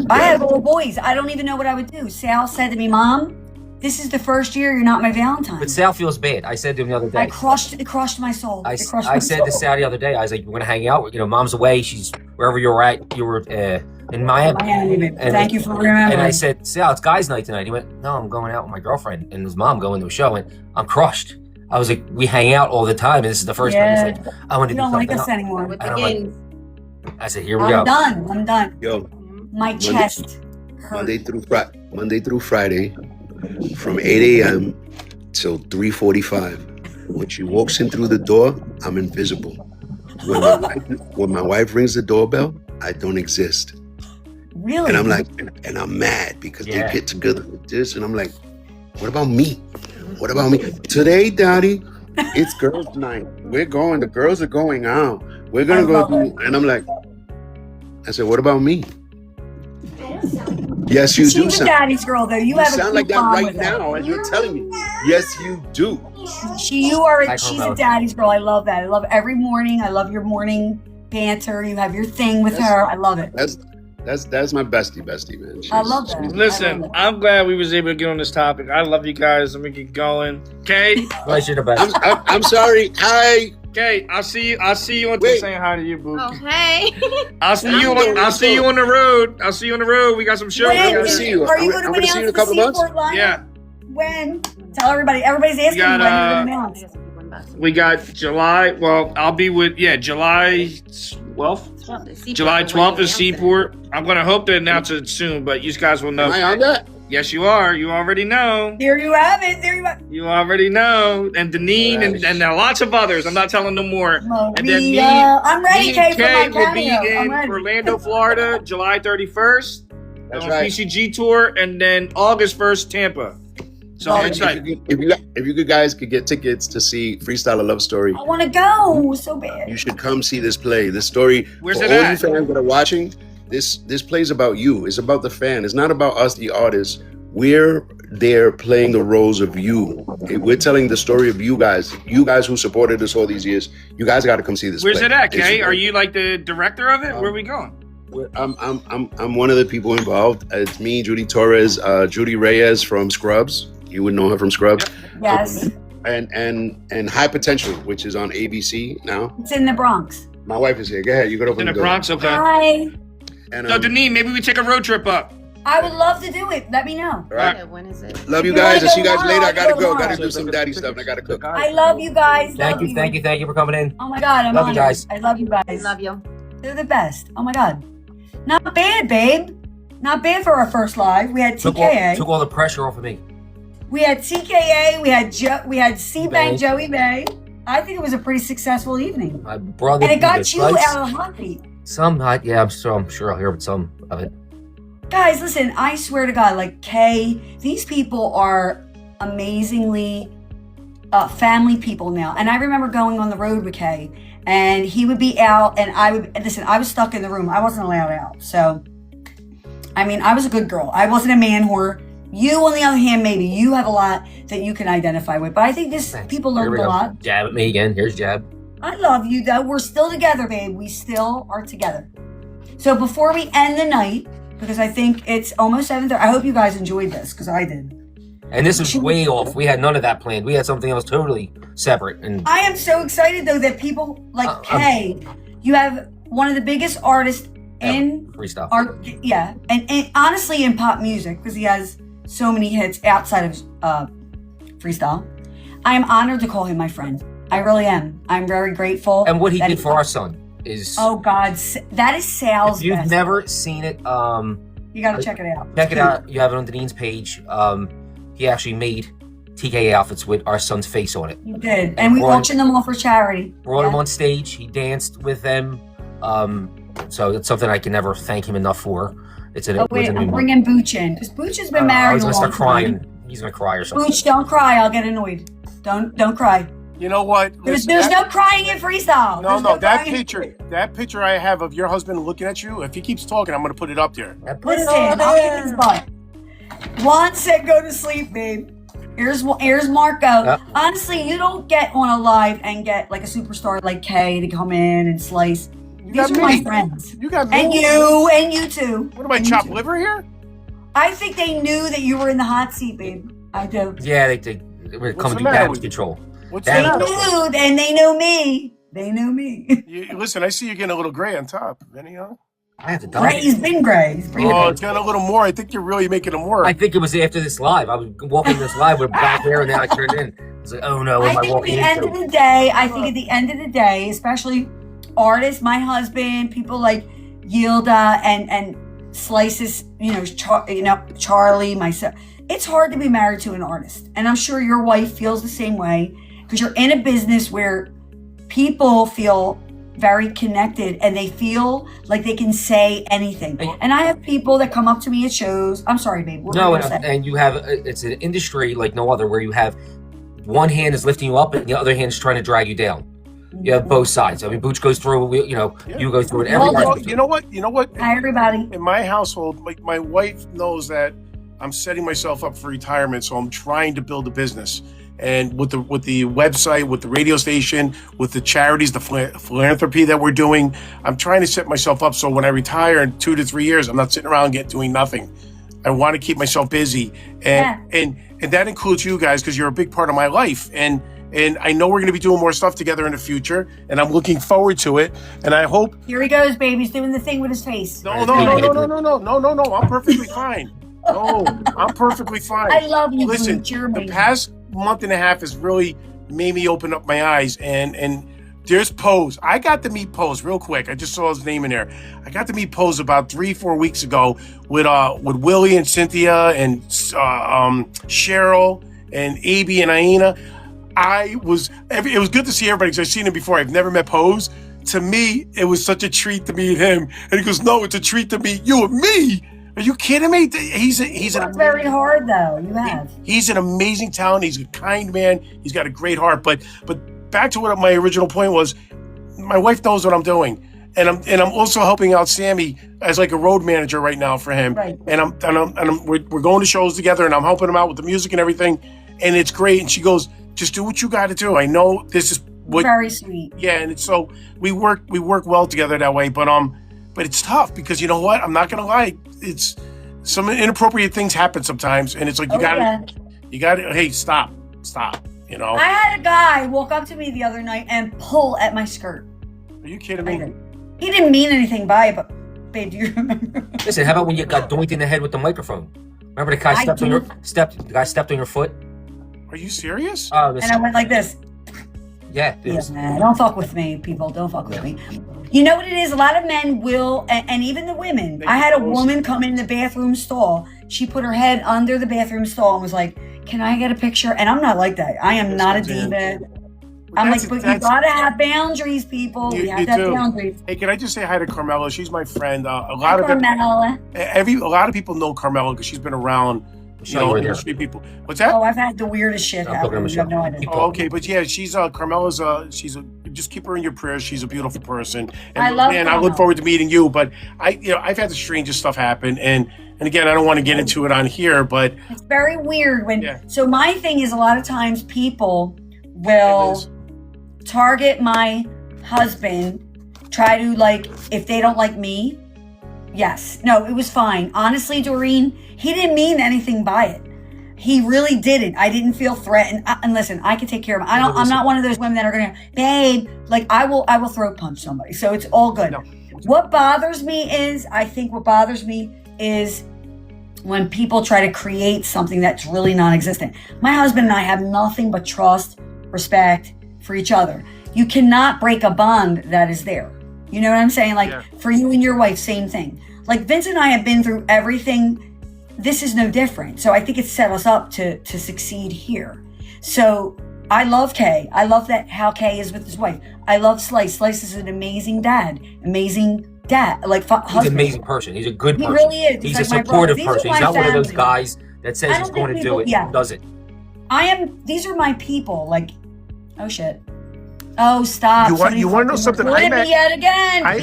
I have little boys. I don't even know what I would do. Sal said to me, Mom, This is the first year you're not my Valentine. But Sal feels bad. I said to him the other day. It crushed my soul. I said to Sal the other day, I was like, we're going to hang out. You know, Mom's away. She's wherever you're at. You were in Miami. Thank you for remembering. And I said, Sal, it's guys' night tonight. He went, no, I'm going out with my girlfriend and his mom going to a show. And I'm crushed. I was like, we hang out all the time. And this is the first time. He's like, I want to do don't something. like us anymore. With I the don't like- games. I said, here we go. I'm done. Yo, My chest hurt. Monday through Friday, from 8 a.m. till 3:45. When she walks in through the door, I'm invisible. When my wife rings the doorbell, I don't exist. Really? And I'm like, and I'm mad because they get together with this, and I'm like, what about me? What about me? Today, Daddy, it's girls' night. We're going. The girls are going out. We're gonna go through. And I'm like, I said, what about me? Yes, you do. She's a daddy's girl, though. You have a sound like that bond right with her. now, and you're telling me. Yes, you do. She's a daddy's girl. I love that. I love every morning. I love your morning banter. You have your thing with her. I love it. That's my bestie, man. I love that. Listen, I'm glad we was able to get on this topic. I love you guys. Let me get going. Okay. I'm sorry. Hi. Okay, I'll see you on saying hi to you, boo. Okay. I'll see you on the road. We got some shows. When? See you. Are you I'm going to gonna see you in a couple months. Yeah. When? Tell everybody. Everybody's asking got, when you're going to announce. We got July. Well, I'll be with July 12th. July 12th is Seaport. I'm gonna hope to announce it soon, but you guys will know. Am I on that? Yes, you are. You already know. There you have it. There you have it. You already know. And Denine and lots of others. I'm not telling no more. Maria. And then I'm ready, Kay, for my will be cameo. I'm in ready. Orlando, Florida, July 31st. That's on right. PCG tour, and then August 1st, Tampa. So I'm excited. If you guys could get tickets to see Freestyle a Love Story, I want to go so bad. you should come see this play. This story, Where's for it all at? you fans that are watching, this play's about you. It's about the fan. It's not about us, the artists. We're there playing the roles of you. Okay? We're telling the story of you guys who supported us all these years. You guys got to come see this Where's play. it at, Kay? Are you like the director of it? Where are we going? I'm one of the people involved. It's me, Judy Torres, Judy Reyes from Scrubs. You would know her from Scrubs. Yes. And High Potential, which is on ABC now. It's in the Bronx. My wife is here. Go ahead. You can open In the the door. Bronx, okay. Hi. And, So, Denine, maybe we take a road trip up. I would love to do it. Let me know. all right. Yeah, when is it? Love you If you wanna guys. I'll see you go guys later. I gotta tomorrow, go. go Gotta tomorrow. do some daddy stuff. And I gotta cook. I love you guys. Thank you for coming in. Oh my God, I'm Love you honored. guys. I love you guys. Love you. They're the best. Oh my God. Not bad, babe. Not bad for our first live. We had TKA. Took all the pressure off of me. We had TKA. We had C-Bank Bay. Joey Bay. I think it was a pretty successful evening. My brother. And it got you out of the hot seat. I'm sure I'll hear some of it. Guys, listen, I swear to God, like Kay, these people are amazingly family people now. And I remember going on the road with Kay, and he would be out, and I was stuck in the room. I wasn't allowed out. So, I mean, I was a good girl. I wasn't a man whore. You, on the other hand, maybe you have a lot that you can identify with. But I think people Here learned we a go. lot. Jab at me again. Here's jab. I love you, though. We're still together, babe. We still are together. So before we end the night, because I think it's almost 7:30. I hope you guys enjoyed this, because I did. And this was way off. We had none of that planned. We had something else totally separate. And I am so excited, though, that people like Kay, you have one of the biggest artists in freestyle. art, yeah, and honestly in pop music, because he has so many hits outside of freestyle. I am honored to call him my friend. I really am. I'm very grateful. And what he that did for our son is. Oh God, that is Sal's If you've best. never seen it, You got to check it out. check it out. You have it on Denine's page. He actually made TK outfits with our son's face on it. You did, and we auctioned them all for charity. Brought him on stage. He danced with them. So it's something I can never thank him enough for. Oh wait, I'm bringing Booch in, because Booch has been married. I was a gonna long start crying. time. He's gonna cry or something. Booch, don't cry. I'll get annoyed. Don't cry. You know what? There's Listen, no crying in freestyle. No, There's that crying. picture I have of your husband looking at you, if he keeps talking, I'm going to put it up there. Listen, I'll kick his butt. Juan said go to sleep, babe. Here's Marco. Yep. Honestly, you don't get on a live and get like a superstar like Kay to come in and slice. You These got are my me. friends. You got me. And you too. What am I, And you chopped too. liver here? I think they knew that you were in the hot seat, babe. I do. Yeah, we're coming to the matter damage with you? control. What's They that? do, and they know me. They know me. Listen, I see you're getting a little gray on top. Anyhow? I have to Gray, he's been gray. He's been Oh, gray. it's got a little more. I think you're really making them work. I think it was after this live. I was walking this live with black hair, and then I turned in. I was like, oh no, what I am I think at walking the end of into? the day, especially artists, my husband, people like Yilda and Slices, Charlie, myself. It's hard to be married to an artist, and I'm sure your wife feels the same way because you're in a business where people feel very connected and they feel like they can say anything. And I have people that come up to me at shows. I'm sorry, babe. What were No, you gonna say? and you have it's an industry like no other where you have one hand is lifting you up and the other hand is trying to drag you down. You have both sides. I mean, Booch goes through. You go through it. Well, Everybody. You know what? Hi, everybody. In my household, like my wife knows that I'm setting myself up for retirement, so I'm trying to build a business. And with the website, with the radio station, with the charities, the philanthropy that we're doing, I'm trying to set myself up so when I retire in 2 to 3 years, I'm not sitting around doing nothing. I want to keep myself busy, and that includes you guys because you're a big part of my life. And I know we're going to be doing more stuff together in the future, and I'm looking forward to it. And I hope. Here he goes, baby. He's doing the thing with his face. No. I'm perfectly fine. No, I'm perfectly fine. I love you, Listen, Booch. You're the amazing. past month and a half has really made me open up my eyes, and there's Pose. I got to meet Pose real quick. I just saw his name in there. I got to meet Pose about 3-4 weeks ago with Willie and Cynthia and Cheryl and Abby and Aina. It was good to see everybody because I've seen him before. I've never met Pose. To me, it was such a treat to meet him. And he goes, "No, it's a treat to meet you and me." Are you kidding me? He's very hard though. You have. He's an amazing talent. He's a kind man. He's got a great heart. But back to what my original point was, my wife knows what I'm doing, and I'm also helping out Sammy as like a road manager right now for him. Right. We're going to shows together, and I'm helping him out with the music and everything, and it's great. And she goes, "Just do what you got to do. I know this is what." Very sweet. Yeah, and it's so we work well together that way. But it's tough because you know what? I'm not gonna lie. It's some inappropriate things happen sometimes, and it's like you gotta. Hey, stop. You know. I had a guy walk up to me the other night and pull at my skirt. Are you kidding me? He didn't mean anything by it, but babe, do you remember? Listen, how about when you got doinked in the head with the microphone? Remember the guy stepped on your foot? Are you serious? Oh, And I went like this. Yeah. Man, don't fuck with me, people. Don't fuck with me. You know what it is? A lot of men will, and even the women. I had a woman come in the bathroom stall. She put her head under the bathroom stall and was like, "Can I get a picture?" And I'm not like that. I am not a diva. I'm like, but you gotta have boundaries, people. You have to have boundaries. Hey, can I just say hi to Carmela? She's my friend. A lot of people know Carmela because she's been around. Industry people. What's that? Oh, I've had the weirdest shit happen. You have no idea. Oh, okay, but yeah, she's Carmela's. Just keep her in your prayers. She's a beautiful person. And I love I look forward to meeting you. But I've had the strangest stuff happen, and again, I don't want to get into it on here, but it's very weird when. Yeah. So my thing is, a lot of times people will target my husband, try to if they don't like me. Yes. No, it was fine. Honestly, Doreen, he didn't mean anything by it. He really didn't. I didn't feel threatened. And listen, I can take care of him. I'm not one of those women that are gonna, babe, I will throat punch somebody. So it's all good. No. What bothers me is when people try to create something that's really non-existent. My husband and I have nothing but trust, respect for each other. You cannot break a bond that is there. You know what I'm saying? For you and your wife, same thing. Vince and I have been through everything. This is no different. So I think it's set us up to succeed here. So I love Kay. I love how Kay is with his wife. I love Slice. Slice is an amazing dad. Husband. He's an amazing person. He's a good person. He really is. He's a supportive person. He's not one of those guys that says he's going to do it and does it. These are my people. Oh shit. Oh, stop. You want to know something? I met yet again. I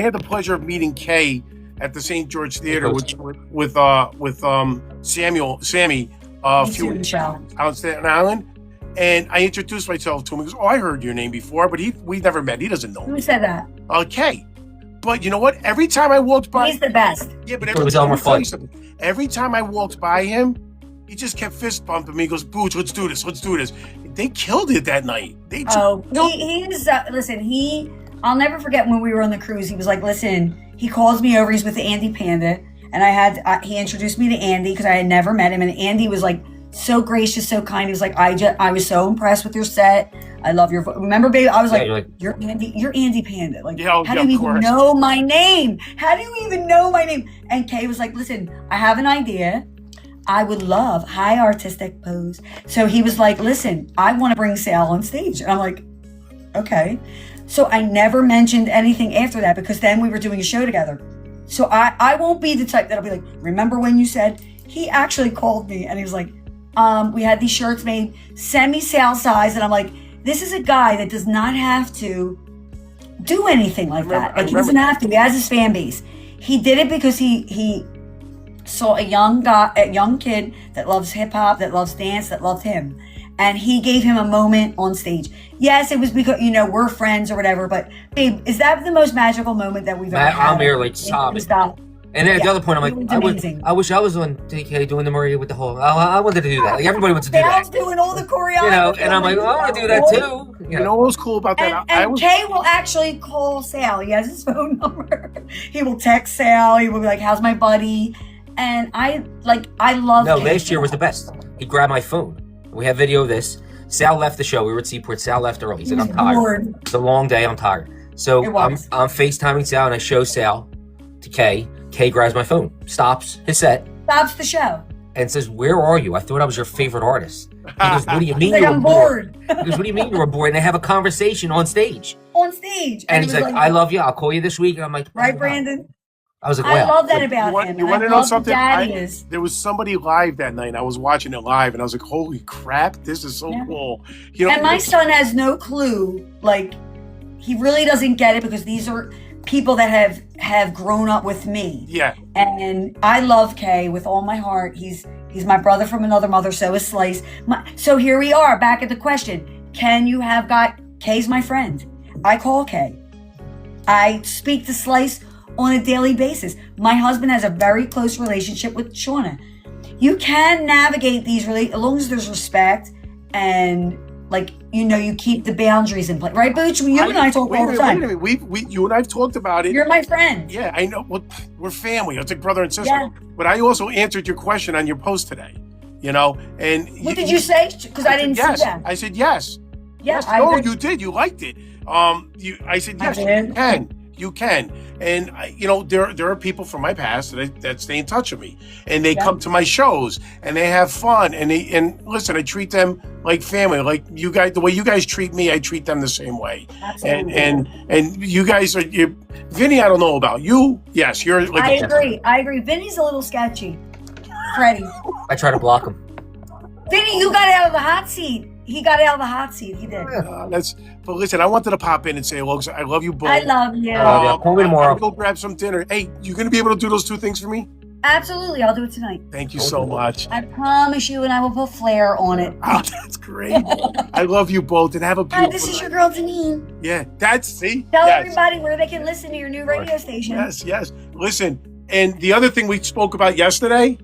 had the pleasure of meeting Kay at the St. George Theater with Sammy a few weeks out in Staten Island. And I introduced myself to him. He goes, "Oh, I heard your name before, but we never met. He doesn't know me." Who said that? Kay. But you know what? Every time I walked by, He's the best. yeah, but It every was time, Elmer Fudd. every time I walked by him, he just kept fist bumping me. He goes, Booch, let's do this. Let's do this. They killed it that night. They just, He's listen. I'll never forget when we were on the cruise. He was like, listen. He calls me over. He's with Andy Panda, and he introduced me to Andy because I had never met him, and Andy was like so gracious, so kind. He was like, I was so impressed with your set. I love your voice. Remember, baby? I was like, you're Andy Panda. Like, how do you even know my name? How do you even know my name? And Kay was like, listen, I have an idea. I would love high artistic pose. So he was like, listen, I want to bring Sal on stage. And I'm like, okay. So I never mentioned anything after that because then we were doing a show together. So I won't be the type that'll be like, remember when you said, he actually called me and he was like, we had these shirts made, send me Sal size. And I'm like, this is a guy that does not have to do anything like that. Like he doesn't have to, he has his fan base. He did it because he saw a young kid that loves hip hop, that loves dance, that loved him. And he gave him a moment on stage. Yes, it was because, we're friends or whatever, but babe, is that the most magical moment that we've ever had? I'm here like sobbing. And then at the other point, I'm like, I wish I was on TK doing the Maria with the whole, I wanted to do that. Like everybody wants to do that. Sal's doing all the choreography. And I'm like, I want to do that too. You know what was cool about that? And Kay will actually call Sal. He has his phone number. He will text Sal. He will be like, how's my buddy? And I love No, Kay. last year was the best. He grabbed my phone. We have video of this. Sal left the show. We were at Seaport. Sal left early. He said, I'm tired. Bored. It's a long day. I'm tired. So I'm FaceTiming Sal and I show Sal to Kay. Kay grabs my phone, stops his set. Stops the show. And says, where are you? I thought I was your favorite artist. He goes, what do you mean Like, you were I'm bored? He goes, what do you mean you were bored? And they have a conversation on stage. And he's like, I love you. I'll call you this week. And I'm like, right, Brandon? I was like, I wow. love that about him. You want to know something? Is. There was somebody live that night. I was watching it live, and I was like, "Holy crap, this is so cool!" And my son has no clue. Like, he really doesn't get it because these are people that have grown up with me. Yeah. And I love Kay with all my heart. He's my brother from another mother. So is Slice. So here we are back at the question: can you have got Kay's my friend? I call Kay. I speak to Slice on a daily basis. My husband has a very close relationship with Shauna. You can navigate these as long as there's respect and you keep the boundaries in place. Right, Booch? You and I talk all the time. Wait a minute. You and I have talked about it. You're my friend. Yeah, I know. Well, we're family. It's like brother and sister. Yeah. But I also answered your question on your post today. And what did you say? Because I didn't see that. I said yes. Yeah, yes. No, you did. You liked it. I said yes. You can. And there are people from my past that stay in touch with me, and they come to my shows and they have fun. And listen, I treat them like family. Like you guys, the way you guys treat me, I treat them the same way. Absolutely. And you guys are Vinny. I don't know about you. Yes, you're. Like I agree. Vinny's a little sketchy. Freddie. I try to block him. Vinny, you got out of the hot seat. He got out of the hot seat. He did. But listen, I wanted to pop in and say, look, I love you both. I love you. Call me tomorrow. I'll go grab some dinner. Hey, you going to be able to do those two things for me? Absolutely. I'll do it tonight. Thank you so much. I promise you, and I will put flair on it. Oh, that's great. I love you both, and have a beautiful This is night. your girl, Denine. Yeah, Tell everybody where they can listen to your new radio station. Yes. Listen, and the other thing we spoke about yesterday,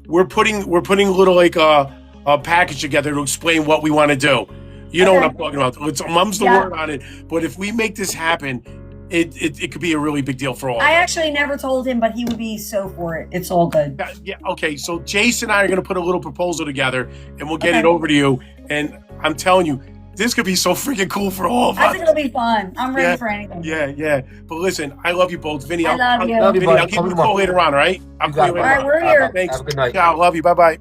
we're putting a little a package together to explain what we want to do. You know what I'm talking about. Mum's the word on it. But if we make this happen, it could be a really big deal for all of us. I actually never told him, but he would be so for it. It's all good. Yeah. Okay. So Jason and I are going to put a little proposal together, and we'll get it over to you. And I'm telling you, this could be so freaking cool for all of us. I think it'll be fun. I'm ready for anything. Yeah. But listen, I love you both. Vinny, I love you. Vinny, I'll give you a call later on, all right? I'll call you later on. All right, we're here. Thanks. Have a good night. Yeah, I love you. Bye-bye.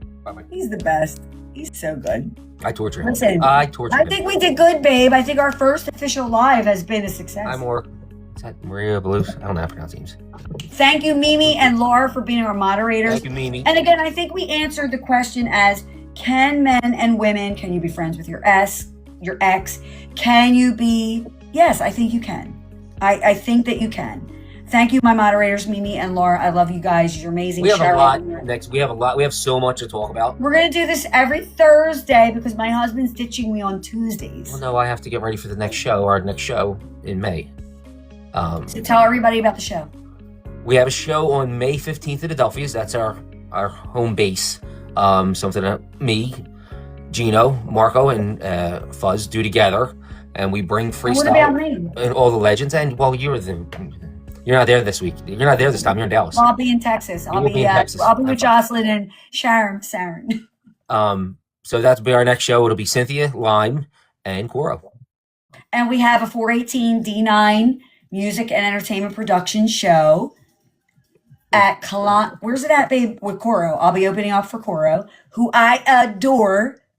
He's the best. He's so good. I torture him. Listen, I torture him. I think we did good, babe. I think our first official live has been a success. Is that Maria Blues? I don't know how to pronounce names. Thank you, Mimi and Laura, for being our moderators. Thank you, Mimi. And again, I think we answered the question as, can men and women, can you be friends with your ex? Can you be? Yes, I think you can. I think that you can. Thank you, my moderators, Mimi and Laura. I love you guys. You're amazing. We have Cheryl, a lot next. We have so much to talk about. We're going to do this every Thursday because my husband's ditching me on Tuesdays. Well, no, I have to get ready for the next show, our next show in May. So tell everybody about the show. We have a show on May 15th at Adelphia's. That's our home base. Something that me, Gino, Marco, and Fuzz do together, and we bring freestyle What about me? and all the legends. And well, you're not there this week. You're not there this time. You're in Dallas. I'll be in Texas. You will be in Texas. I'll be with Jocelyn and Sharon. So that'll be our next show. It'll be Cynthia, Lime, and Coro. And we have a 418 D9 music and entertainment production show at where's it at, babe? With Coro. I'll be opening up for Coro, who I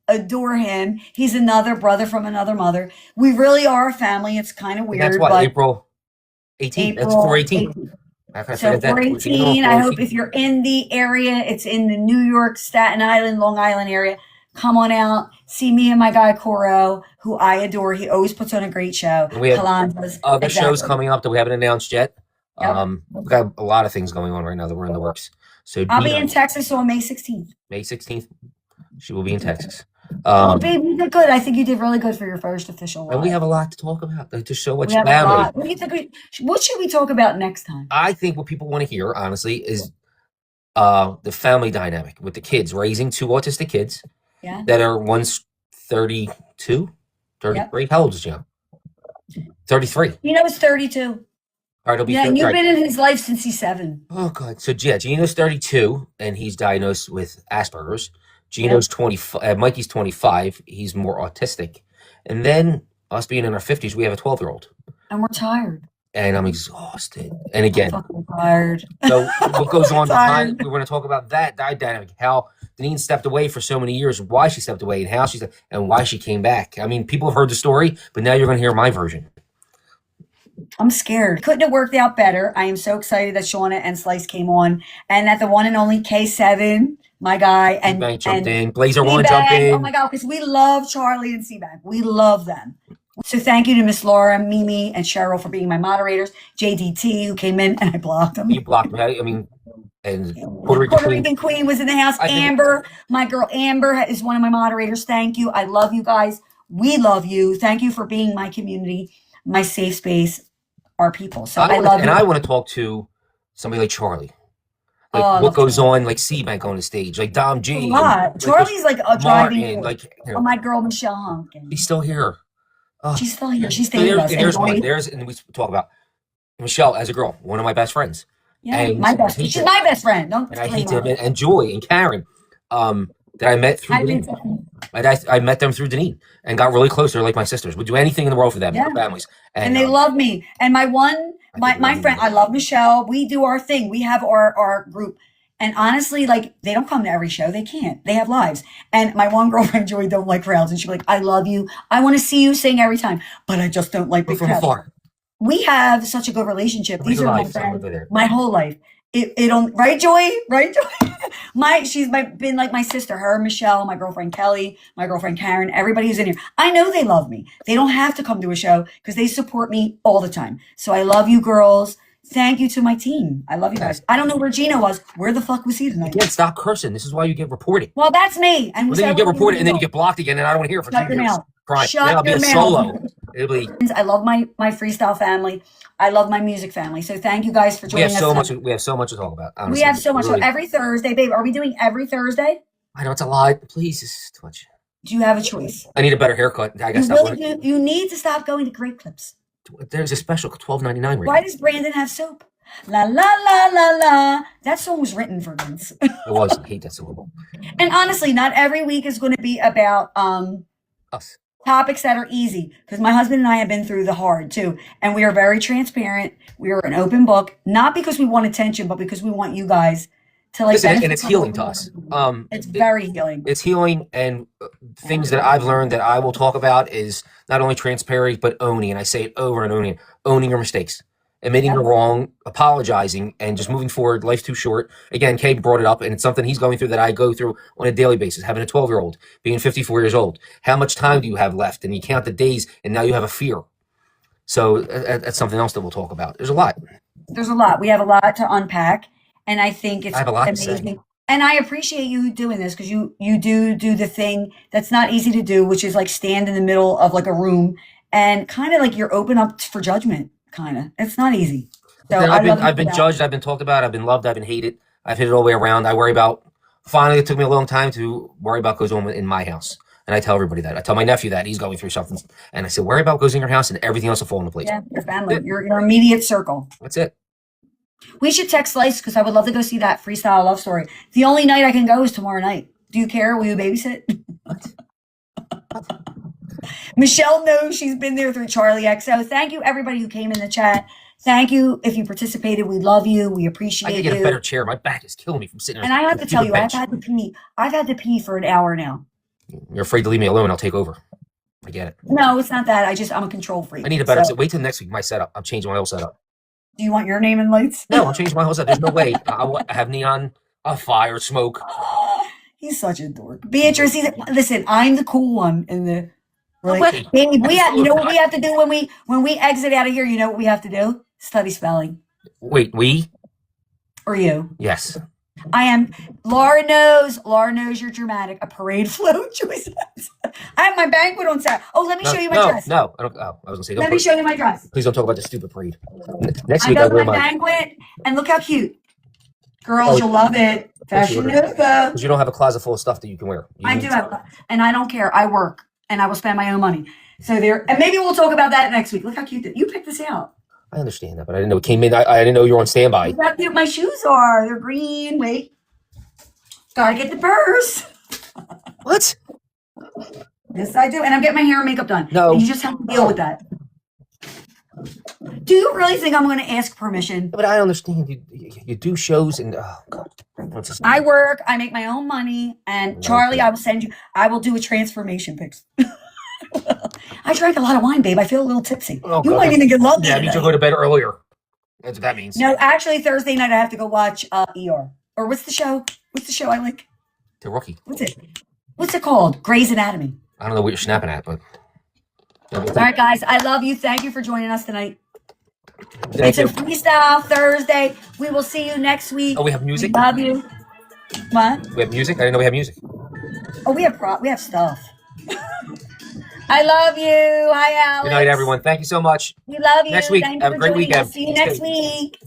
adore him. He's another brother from another mother. We really are a family. It's kind of weird. And that's what, but April 18th. That's 418. So 418, I hope if you're in the area, it's in the New York, Staten Island, Long Island area, come on out, see me and my guy Coro, who I adore. He always puts on a great show. And we have other shows coming up that we haven't announced yet. Yep. We've got a lot of things going on right now that we're in the works. So I'll be in Texas on May 16th. May 16th, she will be in Texas. Babe, you did good. I think you did really good for your first official one. And we have a lot to talk about. There's so much We have a family. lot. What should we talk about next time? I think what people want to hear, honestly, is the family dynamic with the kids, raising 2 autistic kids Yeah. that are one's 32, 33. Yep. How old is Gino? 33. You know, it's 32. All right, he'll be Yeah, 30. and you've All right. been in his life since he's 7. Oh, God. So, yeah, Gino's 32, and he's diagnosed with Asperger's. Gino's 25. Mikey's 25. He's more autistic. And then, us being in our 50s, we have a 12-year-old. And we're tired. And I'm exhausted. And again, Fucking tired. so what goes on behind, Tired. we're going to talk about that dynamic, how Denine stepped away for so many years, why she stepped away, and how and why she came back. I mean, people have heard the story, but now you're going to hear my version. I'm scared. Couldn't have worked out better. I am so excited that Shauna and Slice came on, and that the one and only K7, my guy, and Seabank jumped in. Blazer one Seabank, jumped in. oh my God, because we love Charlie and Seabank. We love them. So thank you to Miss Laura, Mimi, and Cheryl for being my moderators. JDT, who came in, and I blocked him. You blocked me. I mean, and Puerto Rican Queen was in the house. I think- Amber, my girl Amber is one of my moderators. Thank you. I love you guys. We love you. Thank you for being my community, my safe space, our people. So I love you. And I want to talk to somebody like Charlie. Like Oh, I what love goes Charlie. on, like Seabank on the stage, like Dom G. A and, lot. like, Charlie's like a driving Martin, force. like, you know, Oh, my girl Michelle Honkin. he's still here. Oh. She's still here. She's So staying with us. there's And one. Joy- There's, and we talk about Michelle as a girl, one of my best friends. Yeah, and my best. I hate She's to- my best friend. Don't And I blame hate to her. admit, and Joy and Karen, that I met through I did Denine. I met them through Denine and got really close. They're like my sisters. Would do anything in the world for them, Yeah. their families. And they love me. And my love friend, you. I love Michelle. We do our thing. We have our group. And honestly, like, they don't come to every show. They can't. They have lives. And my one girlfriend, Joy, don't like crowds. And she's like, I love you. I want to see you sing every time. But I just don't like big from crowds. afar. We have such a good relationship. These are my Life, friends. over there. My whole life. It don't, right, Joy? Right, Joy? She's been like my sister, her, Michelle, my girlfriend Kelly, my girlfriend Karen, everybody who's in here. I know they love me. They don't have to come to a show because they support me all the time. So I love you girls. Thank you to my team. I love you guys. I don't know where Gino was. Where the fuck was he tonight? Again, stop cursing. This is why you get reported. Well, that's me. And Well, then you get reported, and then you get blocked again, and I don't want to hear it for Shut 2 your years. mouth. Crying. Shut Then I'll be your a mouth. solo. It'll be. I love my freestyle family. I love my music family. So thank you guys for We joining have us. so tonight. much. We have so much to talk about. We Honestly. have so much. Really. So every Thursday, babe, are we doing every Thursday? I know it's a lot. Please, this is too much. Do you have a choice? I need a better haircut. I You gotta stop. really do. You need to stop going to Great Clips. There's a special $12.99 right Why now. does Brandon have soap? La la la la la. That song was written for Vince. It was. I hate that so much. And honestly, not every week is going to be about Us. topics that are easy, because my husband and I have been through the hard too, and we are very transparent. We are an open book, not because we want attention, but because we want you guys to like. Listen, and benefit it's from healing what to we us. do. It's very healing. It's healing, and things that I've learned that I will talk about is not only transparency but owning. And I say it over and over again: owning your mistakes, admitting you're wrong, apologizing, and just moving forward. Life's too short. Again, Kate brought it up, and it's something he's going through that I go through on a daily basis. Having a 12-year-old, being 54 years old, how much time do you have left? And you count the days, and now you have a fear. So that's something else that we'll talk about. There's a lot. There's a lot. We have a lot to unpack, and I think it's I have a lot to say. amazing. And I appreciate you doing this, because you do the thing that's not easy to do, which is like stand in the middle of like a room and kind of like you're open up for judgment. kind of. It's not easy. So I've been judged. I've been talked about. I've been loved. I've been hated. I've hit it all the way around. I worry about. Finally, it took me a long time to worry about goes on in my house, and I tell everybody that. I tell my nephew that he's going through something, and I said, worry about goes in your house, and everything else will fall into place. Yeah, your family, your immediate circle. That's it. We should text Slice because I would love to go see that freestyle love story. The only night I can go is tomorrow night. Do you care? Will you babysit? Michelle knows she's been there through Charlie XO. Thank you, everybody who came in the chat. Thank you if you participated. We love you. We appreciate you. I can get a better chair. My back is killing me from sitting. And I have to tell you, I've had to pee. I've had to pee for an hour now. You're afraid to leave me alone. I'll take over. I get it. No, it's not that. I'm a control freak. I need a better. Wait till next week. My setup. I'm changing my whole setup. Do you want your name and lights? No, I'll change my whole setup. There's no way. I have neon, fire, smoke. He's such a dork. Beatrice, listen, I'm the cool one in the. Right? Baby, you know what we have to do when we exit out of here? You know what we have to do? Study spelling. Wait, we? Or you? Yes. I am. Laura knows you're dramatic. A parade float. I have my banquet on Saturday. Oh, let me show you my dress. No, I don't. Oh, I was gonna say. Let me show you my dress. Please don't talk about the stupid parade. Next I week go I to wear my mine. banquet, and look how cute. Girls, you'll love it. Fashion Nova. Because you don't have a closet full of stuff that you can wear. I do have, and I don't care. I work, and I will spend my own money. So there, and maybe we'll talk about that next week. Look how cute you picked this out. I understand that, but I didn't know it came in. I didn't know you were on standby. Look how cute my shoes are. They're green. Wait, gotta get the purse. What? Yes, I do, and I'm getting my hair and makeup done. No, and you just have to deal with that. Do you really think I'm going to ask permission? But I understand. You do shows and oh god. I work. I make my own money, and Charlie, I will send you. I will do a transformation pics. I drank a lot of wine, babe. I feel a little tipsy. Oh, you god. might even get lucky. Yeah, I need to go to bed earlier. That's what that means. No, actually, Thursday night I have to go watch ER. Or what's the show? What's the show I like? The Rookie. What's it? What's it called? Grey's Anatomy. I don't know what you're snapping at, but. All right, guys. I love you. Thank you for joining us tonight. Thank it's you. a freestyle Thursday. We will see you next week. Oh, we have music? We love you. What? We have music? I didn't know we have music. Oh, we have stuff. I love you. Hi, Alex. Good night, everyone. Thank you so much. We love you. Next week. Thank you Have a for great joining weekend. us. See you next week.